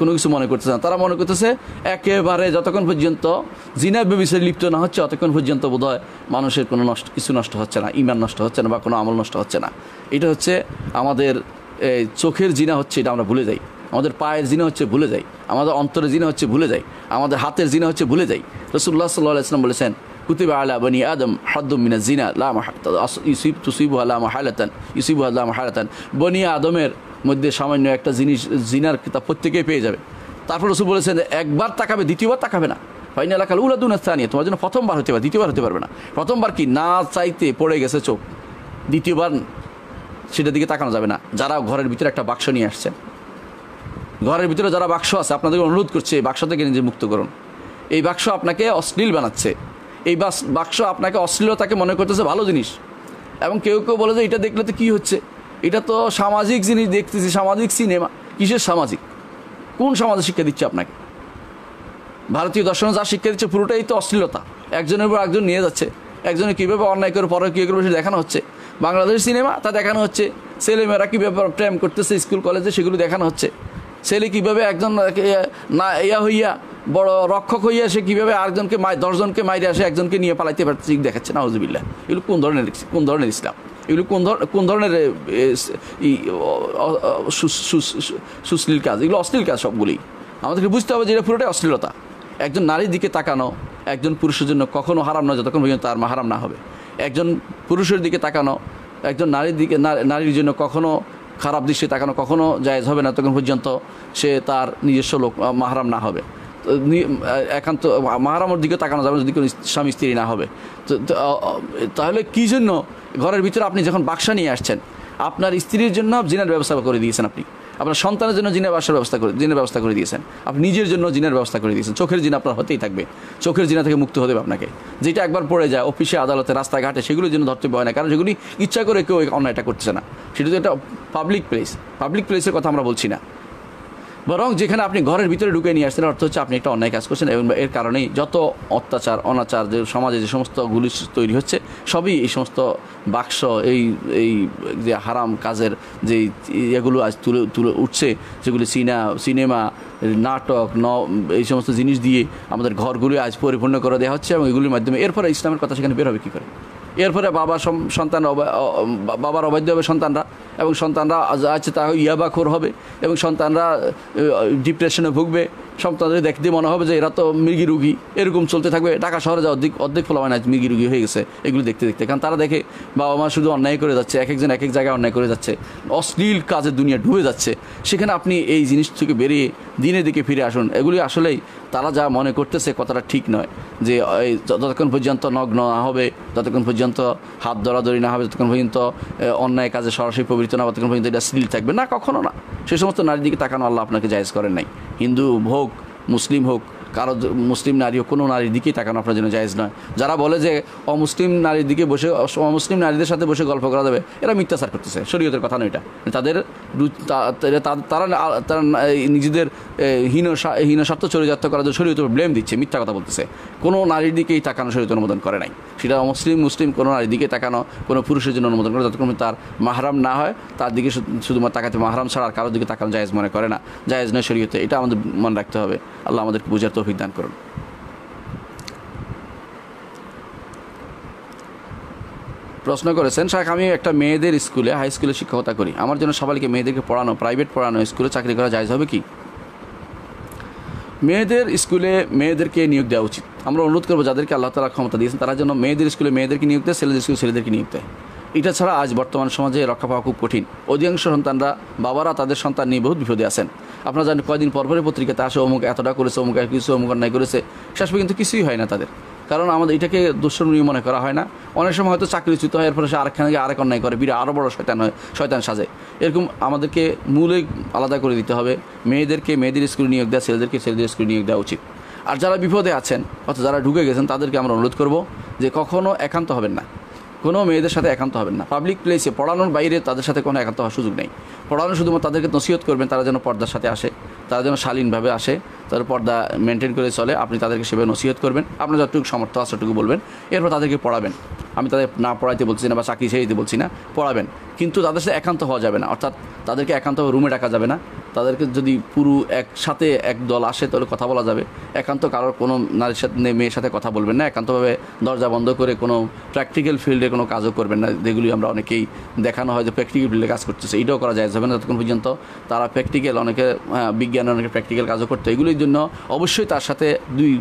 কোনো কিছু মনে করতেছে না। তারা মনে করতেছে একেবারে যতক্ষণ পর্যন্ত জিনা ব্যভিচারে লিপ্ত না হচ্ছে ততক্ষণ পর্যন্ত বোধহয় মানুষের কোনো কিছু নষ্ট হচ্ছে না, ঈমান নষ্ট হচ্ছে না, বা কোনো আমল নষ্ট হচ্ছে না। এটা হচ্ছে আমাদের চোখের জিনা হচ্ছে, এটা আমরা ভুলে যাই। আমাদের পায়ের জিনা হচ্ছে ভুলে যাই, আমাদের অন্তরের জিনা হচ্ছে ভুলে যাই, আমাদের হাতের জিনা হচ্ছে ভুলে যাই। রাসূলুল্লাহ সাল্লাল্লাহু আলাইহি ওয়াসাল্লাম বলেছেন, কুতিবা আলা বনি আদম হাদ্দুম মিনাজ জিনা লা তুসিবুহা লা মাহালাতান, বনি আদমের মধ্যে সামান্য একটা জিনিস জিনার কিতাব প্রত্যেকেই পেয়ে যাবে। তারপর রাসূল বলেছেন, একবার তাকাবে, দ্বিতীয়বার তাকাবে না। ফাইন এলাকাল উলাদুন আস্তানিয়া, তোমার জন্য প্রথমবার হতে পারে, দ্বিতীয়বার হতে পারবে না। প্রথমবার কি না চাইতে পড়ে গেছে চোখ, দ্বিতীয়বার সেটার দিকে তাকানো যাবে না। যারা ঘরের ভিতরে একটা বাক্স নিয়ে আসছেন, ঘরের ভিতরে যারা বাক্স আছে, আপনাদেরকে অনুরোধ করছে এই বাক্স থেকে নিজে মুক্ত করুন। এই বাক্স আপনাকে অশ্লীল বানাচ্ছে, এই বাক্স আপনাকে অশ্লীলতাকে মনে করতেছে ভালো জিনিস। এবং কেউ কেউ বলে যে এটা দেখলে তো কী হচ্ছে, এটা তো সামাজিক জিনিস দেখতেছি, সামাজিক সিনেমা। কিসের সামাজিক? কোন সমাজে শিক্ষা দিচ্ছে আপনাকে? ভারতীয় দর্শনে যা শিক্ষা দিচ্ছে পুরোটাই তো অশ্লীলতা, একজনের পর একজন নিয়ে যাচ্ছে, একজনে কীভাবে অন্যায় করে পরে কী করবে সেটা দেখানো হচ্ছে। বাংলাদেশ সিনেমা তা দেখানো হচ্ছে, ছেলেমেয়েরা কীভাবে প্রেম করতেছে স্কুল কলেজে সেগুলো দেখানো হচ্ছে। ছেলে কীভাবে একজন না ইয়া হইয়া বড় রক্ষক হইয়া সে কীভাবে আরেকজনকে 10জনকে মাইরে আসে একজনকে নিয়ে পালাইতে পারছে দেখাচ্ছে নাউজুবিল্লাহ। এগুলো কোন ধরনের ইসলাম? এগুলো কোন ধরনের সুশ্লীল কাজ? এগুলো অশ্লীল কাজ সবগুলি। আমাদেরকে বুঝতে হবে যে এটা পুরোটাই অশ্লীলতা। একজন নারীর দিকে তাকানো একজন পুরুষের জন্য কখনো হারাম নয় যতক্ষণ পর্যন্ত তার মাহারাম না হবে। একজন পুরুষের দিকে তাকানো একজন নারীর জন্য কখনো খারাপ দৃষ্টি তাকানো কখনো জায়েজ হবে না তখন পর্যন্ত সে তার নিজস্ব লোক মাহারাম না হবে। একান্ত মাহারামের দিকে তাকানো যাবে যদি কোনো স্বামী স্ত্রী না হবে। তাহলে কী জন্য ঘরের ভিতরে আপনি যখন বাক্সা নিয়ে আসছেন আপনার স্ত্রীর জন্য জিনার ব্যবস্থা করে দিয়েছেন, আপনি আপনার সন্তানের জন্য জিনের ব্যবস্থা করে দিয়েছেন, আপনি নিজের জন্য জিনের ব্যবস্থা করে দিয়েছেন। চোখের জিনা আপনার হতেই থাকবে, চোখের জিনা থেকে মুক্ত হতে হবে আপনাকে। যেটা একবার পড়ে যায় অফিসে আদালতে রাস্তাঘাটে সেগুলোর জন্য ধরতে হয় না, কারণ সেগুলি ইচ্ছা করে কেউ অন্যায়টা করছে না। সেটা তো একটা পাবলিক প্লেসের কথা আমরা বলছি না, বরং যেখানে আপনি ঘরের ভিতরে ঢুকে নিয়ে আসছেন অর্থ হচ্ছে আপনি একটা অন্যায় কাজ করছেন। এবং এর কারণেই যত অত্যাচার অনাচার যে সমাজে যে সমস্ত গুলি তৈরি হচ্ছে সবই এই সমস্ত বাক্স এই যে হারাম কাজের যে এগুলো আজ তুলে উঠছে, যেগুলি সিনেমা নাটক এই সমস্ত জিনিস দিয়ে আমাদের ঘরগুলি আজ পরিপূর্ণ করে দেওয়া হচ্ছে। এবং এগুলির মাধ্যমে এরপরে ইসলামের কথা সেখানে বের হবে কী করে? এরপরে বাবার অবাধ্য হবে সন্তানরা, এবং সন্তানরা আছে তা ইয়াবাখোর হবে, এবং সন্তানরা ডিপ্রেশনে ভুগবে। সন্তানদের দেখতে মনে হবে যে এরা তো মৃগী রুগী, এরকম চলতে থাকবে। ঢাকা শহরে যা অর্ধেক ফলাবান আজ মৃগী রুগী হয়ে গেছে এগুলো দেখতে, কারণ তারা দেখে বাবা মা শুধু অন্যায় করে যাচ্ছে, একজন এক জায়গায় অন্যায় করে যাচ্ছে, অশ্লীল কাজের দুনিয়া ডুবে যাচ্ছে। সেখানে আপনি এই জিনিস থেকে বেরিয়ে দিনের দিকে ফিরে আসুন। এগুলি আসলেই তারা যা মনে করতেছে কথাটা ঠিক নয়, যে যতক্ষণ পর্যন্ত নগ্ন না হবে, যতক্ষণ পর্যন্ত হাত ধরাধরি না হবে, ততক্ষণ পর্যন্ত অন্যায় কাজে সরাসরি প্রবৃত্ত না হবে, ততক্ষণ পর্যন্ত এটা শ্লীল থাকবে না, কখনো না। সেই সমস্ত নারীর দিকে তাকানো আল্লাহ আপনাকে জায়েজ করেন নাই। হিন্দু হোক মুসলিম হোক, কারো মুসলিম নারী হোক, কোনো নারীর দিকেই তাকানো আপনার জন্য জায়েজ নয়। যারা বলে যে অমুসলিম নারীর দিকে বসে অমুসলিম নারীদের সাথে বসে গল্প করা যাবে, এরা মিথ্যাচার করতেছে, শরীয়তের কথা নয় এটা। তারা নিজেদের হীন স্বার্থ চরিতার্থ করার জন্য শরীয়তের ব্লেম দিচ্ছে, মিথ্যা কথা বলতেছে। কোনো নারীর দিকেই তাকানো শরীয়ত অনুমোদন করে নাই। সেটা মুসলিম কোনো নারীর দিকে তাকানো কোনো পুরুষের জন্য অনুমোদন করে যতক্ষণ তার মাহরাম না হয়, তার দিকে শুধুমাত্র তাকাতে মাহরাম ছাড়া আর কারোর দিকে তাকানো জায়েজ মনে করে না, জায়েজ নয় শরীয়তে। এটা আমাদের মনে রাখতে হবে। আল্লাহ আমাদেরকে বুঝার তৌফিক দান করুন। প্রশ্ন করেছেন, শাহ আমি একটা মেয়েদের স্কুলে হাই স্কুলে শিক্ষকতা করি, আমার জন্য সবাইকে মেয়েদেরকে পড়ানো প্রাইভেট পড়ানো স্কুলে চাকরি করা জায়েজ হবে কি? মেয়েদের স্কুলে মেয়েদেরকে নিয়োগ দেওয়া উচিত। আমরা অনুরোধ করবো যাদেরকে আল্লাহ তাআলা ক্ষমতা দিয়েছেন তারা যেন মেয়েদের স্কুলে মেয়েদেরকে নিয়োগ দেয়, ছেলেদের স্কুলে ছেলেদেরকে নিয়োগ দেয়। এটা ছাড়া আজ বর্তমান সমাজে রক্ষা পাওয়া খুব কঠিন। অধিকাংশ সন্তানরা বাবারা তাদের সন্তান নিয়ে বহুত বিপদে আছেন। আপনারা জানেন কয়েকদিন পরপরই পত্রিকাতে আসে অমুক এতটা করেছে, অমুক কিছু অমুক অন্যায় করেছে, শেষ পর্যন্ত কিছুই হয় না তাদের। কারণ আমাদের এটাকে দুঃসরণীয় মনে করা হয় না। অনেক সময় হয়তো চাকরিচ্যুত হয়, এরপরে সে আরেকখানে গিয়ে আরেক অন্যায় করে, বিরাট আরও বড় শয়তান সাজে। এরকম আমাদেরকে মূলে আলাদা করে দিতে হবে। মেয়েদেরকে মেয়েদের স্কুলে নিয়োগ দেওয়া, ছেলেদেরকে ছেলেদের স্কুলে নিয়োগ দেওয়া উচিত। আর যারা বিপদে আছেন অর্থাৎ যারা ঢুকে গেছেন তাদেরকে আমরা অনুরোধ করব যে কখনও একান্ত হবেন না, কোনো মেয়েদের সাথে একান্ত হবেন না। পাবলিক প্লেসে পড়ানোর বাইরে তাদের সাথে কোনো একান্ত হওয়ার সুযোগ নেই। পড়ানো শুধুমাত্র তাদেরকে নসিহত করবেন, তারা যেন পর্দার সাথে আসে, তারা যেন শালীনভাবে আসে, তাদের পর্দা মেনটেন করে চলে। আপনি তাদেরকে সেভাবে নসিহত করবেন, আপনার যতটুকু সামর্থ্য আছে ততটুকু বলবেন, এরপর তাদেরকে পড়াবেন। আমি তাদের না পড়াইতে বলছি না বা চাকরি ছেড়ে দিতে বলছি না, পড়াবেন, কিন্তু তাদের সাথে একান্ত হওয়া যাবে না। অর্থাৎ তাদেরকে একান্ত রুমে ডাকা যাবে না। তাদেরকে যদি পুরো একসাথে এক দল আসে তাহলে কথা বলা যাবে। একান্ত কারোর কোনো নারীর সাথে মেয়ের সাথে কথা বলবেন না। একান্তভাবে দরজা বন্ধ করে কোনো প্র্যাকটিক্যাল ফিল্ডে কোনো কাজও করবেন না, যেগুলি আমরা অনেকেই দেখানো হয় যে প্র্যাকটিক্যাল ফিল্ডে কাজ করতেছে, এইটাও করা যায় যাবে না যতক্ষণ পর্যন্ত তারা প্র্যাকটিক্যাল, অনেকে বিজ্ঞানের অনেকে প্র্যাকটিক্যাল কাজও করতে। এগুলির জন্য অবশ্যই তার সাথে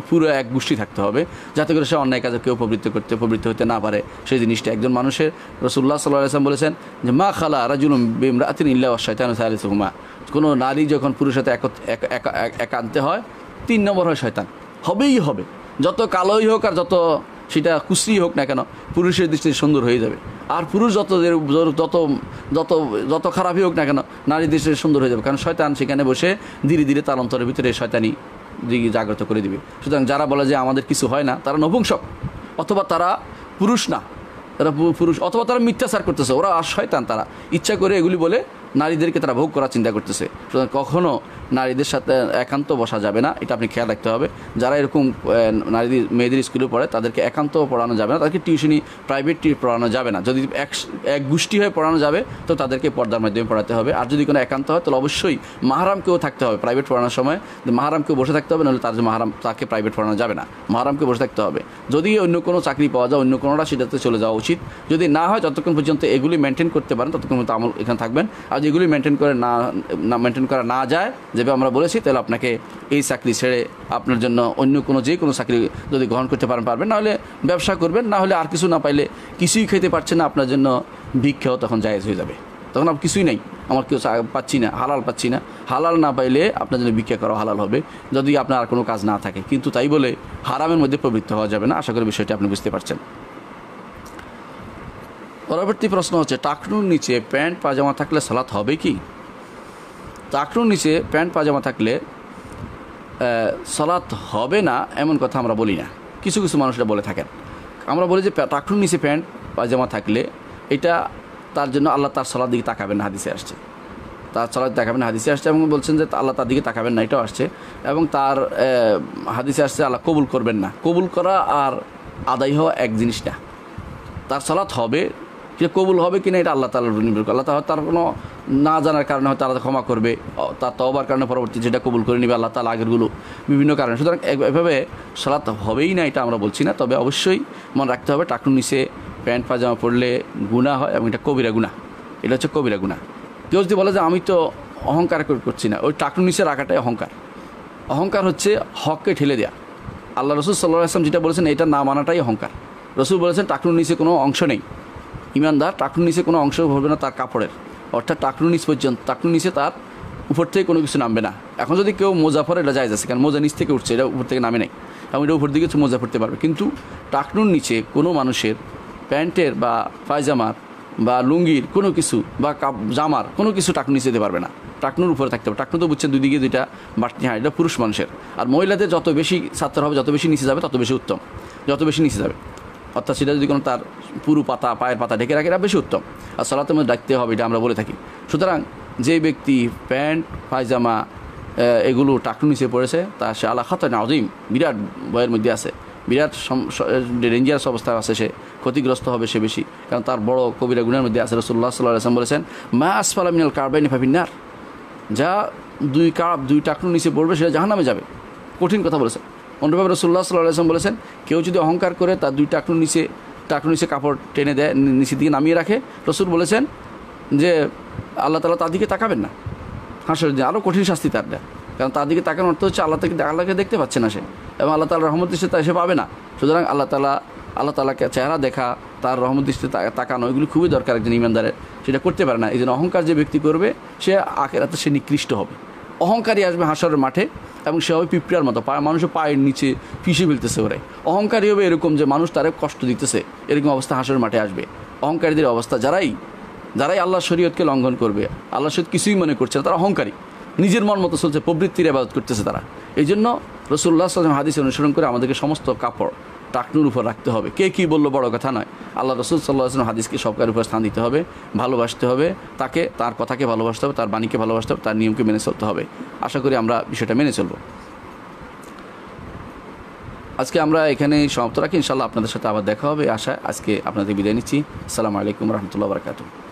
পুরো এক গোষ্ঠী থাকতে হবে, যাতে করে সে অন্যায় কাজে কেউ প্রবৃত্ত হতে না পারে। সেই জিনিসটা একজন মানুষের, রাসূলুল্লাহ সাল্লাল্লাহু আলাইহি ওয়াসাল্লাম বলেছেন যে মা খালা রাজুলুম বিমরাআতিন ইল্লা ওয়াশ-শাইতানু সালিসুহুমা, কোনো নারী যখন পুরুষের সাথে একান্তে হয় 3 নম্বর হয় শয়তান, হবেই হবে। যত কালোই হোক আর যত সেটা কুশ্রী হোক না কেন, পুরুষের দৃষ্টিতে সুন্দর হয়ে যাবে। আর পুরুষ যত খারাপই হোক না কেন, নারীর দৃষ্টিতে সুন্দর হয়ে যাবে, কারণ শয়তান সেখানে বসে ধীরে ধীরে তার অন্তরের ভিতরে শয়তানি দিকে জাগ্রত করে দিবে। সুতরাং যারা বলে যে আমাদের কিছু হয় না, তারা নপুংসক, অথবা তারা পুরুষ না, তারা পুরুষ, অথবা তারা মিথ্যাচার করতেছে, ওরা আর শয়তান। তারা ইচ্ছা করে এগুলি বলে নারীদেরকে তারা ভোগ করার চিন্তা করতেছে। সুতরাং কখনও নারীদের সাথে একান্ত বসা যাবে না, এটা আপনি খেয়াল রাখতে হবে। যারা এরকম মেয়েদের স্কুলে পড়ে তাদেরকে একান্ত পড়ানো যাবে না, তাদেরকে টিউশনি প্রাইভেট পড়ানো যাবে না। যদি এক গোষ্ঠী হয়ে পড়ানো যাবে তো তাদেরকে পর্দার মাধ্যমে পড়াতে হবে। আর যদি কোনো একান্ত হয় তাহলে অবশ্যই মাহারাম কেউ থাকতে হবে প্রাইভেট পড়ানোর সময়, মাহারাম কেউ বসে থাকতে হবে, নাহলে তার যে মাহারাম তাকে প্রাইভেট পড়ানো যাবে না, মাহারামকে বসে থাকতে হবে। যদি অন্য কোনো চাকরি পাওয়া যায় অন্য কোনোটা সেটাতে চলে যাওয়া উচিত। যদি না হয় যতক্ষণ পর্যন্ত এগুলি মেনটেন করতে পারেন ততক্ষণ পর্যন্ত আমল এখানে থাকবেন। আর যেগুলি মেনটেন করা না যায় যেভাবে আমরা বলেছি, তাহলে আপনাকে এই চাকরি ছেড়ে আপনার জন্য অন্য কোনো যে কোনো চাকরি যদি গ্রহণ করতে পারবেন, নাহলে ব্যবসা করবেন, না হলে আর কিছু না পাইলে কিছুই খেতে পারছেন না, আপনার জন্য ভিক্ষাও তখন জায়েজ হয়ে যাবে। তখন আর কিছুই নেই, আমার কেউ পাচ্ছি না, হালাল পাচ্ছি না, হালাল না পাইলে আপনার জন্য ভিক্ষা করা হালাল হবে যদি আপনার আর কোনো কাজ না থাকে। কিন্তু তাই বলে হারামের মধ্যে প্রবৃত্ত হওয়া যাবে না। আশা করি বিষয়টি আপনি বুঝতে পারছেন। পরবর্তী প্রশ্ন হচ্ছে, টাকনুর নিচে প্যান্ট পাজামা থাকলে সালাত হবে কি? টাকনুর নিচে প্যান্ট পাজামা থাকলে সালাত হবে না এমন কথা আমরা বলি না, কিছু কিছু মানুষরা বলে থাকেন। আমরা বলি যে টাকনুর নিচে প্যান্ট পাজামা থাকলে এটা তার জন্য আল্লাহ তার সালার দিকে তাকাবেন না, হাদিসে আসছে। তার সালাত তাকাবেন না, হাদিসে আসছে, এবং বলছেন যে আল্লাহ তার দিকে তাকাবেন না, এটাও আসছে। এবং তার হাদিসে আসছে আল্লাহ কবুল করবেন না। কবুল করা আর আদায় হওয়া এক জিনিস না। তার সালাত হবে, সে কবুল হবে কিনা এটা আল্লাহ তাআলার উপর নির্ভর করে। আল্লাহ তাআলা তার কোনো না জানার কারণে হয়তো আল্লাহ ক্ষমা করবে, তার তওবার কারণে পরবর্তী যেটা কবুল করে নেবে আল্লাহ তাআলা আগেরগুলো বিভিন্ন কারণে। সুতরাং এভাবে সালাত হবেই না এটা আমরা বলছি না। তবে অবশ্যই মনে রাখতে হবে টাকনুর নিচে প্যান্ট পাজামা পরলে গুনাহ হয়, এবং এটা কবিরা গুনাহ, এটা হচ্ছে কবিরা গুনাহ। কেউ যদি বলে যে আমি তো অহংকার করছি না, ওই টাকনুর নিচে রাখাটাই অহংকার। অহংকার হচ্ছে হককে ঠেলে দেয়া। আল্লাহ রসুল সাল্লাল্লাহু আলাইহি ওয়াসাল্লাম যেটা বলেছেন এটা না মানাটাই অহংকার। রসুল বলেছেন টাকনুর নিচে কোনো অংশ নেই, ইমানদার টাকনুর নিচে কোনো অংশ ভরবে না তার কাপড়ের, অর্থাৎ টাকনুর নিচ পর্যন্ত, টাকনুর নিচে তার উপর থেকে কোনো কিছু নামবে না। এখন যদি কেউ মোজা পরে এটা জায়েজ আছে, কারণ মোজা নিচ থেকে উঠছে, এটা উপর থেকে নামে নেই, এবং এটা উপর দিকে মোজা পড়তে পারবে। কিন্তু টাকনুর নিচে কোনো মানুষের প্যান্টের বা পায়জামার বা লুঙ্গির কোনো কিছু বা জামার কোনো কিছু টাকনুর নিচে যেতে পারবে না, টাকনুর উপরে থাকতে হবে। টাকনু তো বুঝছেন দুই দিকে দুইটা বাড়তি, হ্যাঁ এটা পুরুষ মানুষের। আর মহিলাদের যত বেশি ছাত্র হবে, যত বেশি নিচে যাবে তত বেশি উত্তম, যত বেশি নিচে যাবে, অর্থাৎ সেটা যদি কোনো তার পুরো পাতা পায়ের পাতা ঢেকে রাখে এটা বেশি উত্তম। আর সালাতের মধ্যে রাখতে হবে, এটা আমরা বলে থাকি। সুতরাং যে ব্যক্তি প্যান্ট পায়জামা এগুলো টাকনুর নিচে পড়েছে তা সে আলা খাতান আযীম, বিরাট ভয়ের মধ্যে আছে, বিরাট ডেঞ্জারাস অবস্থায় আছে, সে ক্ষতিগ্রস্ত হবে সে বেশি, কারণ তার বড় কবিরা গুনাহের মধ্যে আছে। রাসূলুল্লাহ সাল্লাল্লাহু আলাইহি ওয়াসাল্লাম বলেছেন মা আসফালা মিনাল কারবাইনি ফাফিন্নার, যা দুই টাকনুর নিচে পড়বে সেটা জাহান্নামে যাবে। কঠিন কথা বলেছেন। অন্যভাবে রাসূলুল্লাহ সাল্লাল্লাহু আলাইহি ওয়াসাল্লাম বলেছেন কেউ যদি অহংকার করে তার দুই টাকনুর নিচে কাপড় টেনে দেয়, নিচের দিকে নামিয়ে রাখে, রাসূল বলেছেন যে আল্লাহ তাআলা তার দিকে তাকাবেন না, হাসরের দিন আরও কঠিন শাস্তি তার দেয়। কারণ তার দিকে তাকানোর অর্থ হচ্ছে আল্লাহকে দেখতে পাচ্ছে না সে, এবং আল্লাহ তাআলার রহমত দৃষ্টিতে সে পাবে না। সুতরাং আল্লাহ তাআলাকে চেহারা দেখা, তার রহমত দৃষ্টিতে তাকানো এগুলি খুবই দরকার একজন ইমানদারের, সেটা করতে পারে না। এই জন্য অহংকার যে ব্যক্তি করবে সে আখিরাতে সে নিকৃষ্ট হবে। অহংকারী আসবে হাসরের মাঠে এবং সে হবে পিঁপড়ার মতো, মানুষের পায়ের নিচে পিষে ফেলতেছে ওরে। অহংকারী হবে এরকম যে মানুষ তারে কষ্ট দিতেছে, এরকম অবস্থা হাসরের মাঠে আসবে। অহংকারীদের অবস্থা যারাই আল্লাহর শরীয়তকে লঙ্ঘন করবে, আল্লাহর শরীয়ত কিছুই মনে করছে না, তারা অহংকারী, নিজের মন মতো চলছে, প্রবৃত্তির ইবাদত করতেছে তারা। এই জন্য রাসূলুল্লাহ সাল্লাল্লাহু আলাইহি ওয়াসাল্লাম হাদিস অনুসরণ করে আমাদেরকে সমস্ত কাপড় টাকনুর উপর রাখতে হবে। কে কী বললো বড় কথা নয়, আল্লাহ রাসূল সাল্লাল্লাহু আলাইহি ওয়াসাল্লাম হাদিসকে সবকার উপর স্থান দিতে হবে, ভালোবাসতে হবে তাকে, তার কথাকে ভালোবাসতে হবে, তার বাণীকে ভালোবাসতে হবে, তার নিয়মকে মেনে চলতে হবে। আশা করি আমরা বিষয়টা মেনে চলব। আজকে আমরা এখানে সমাপ্ত রাখি, ইনশাআল্লাহ আপনাদের সাথে আবার দেখা হবে আশায়। আজকে আপনাদের বিদায় নিচ্ছি। আসসালামু আলাইকুম রহমতুল্লাহ বারাকাতুহু।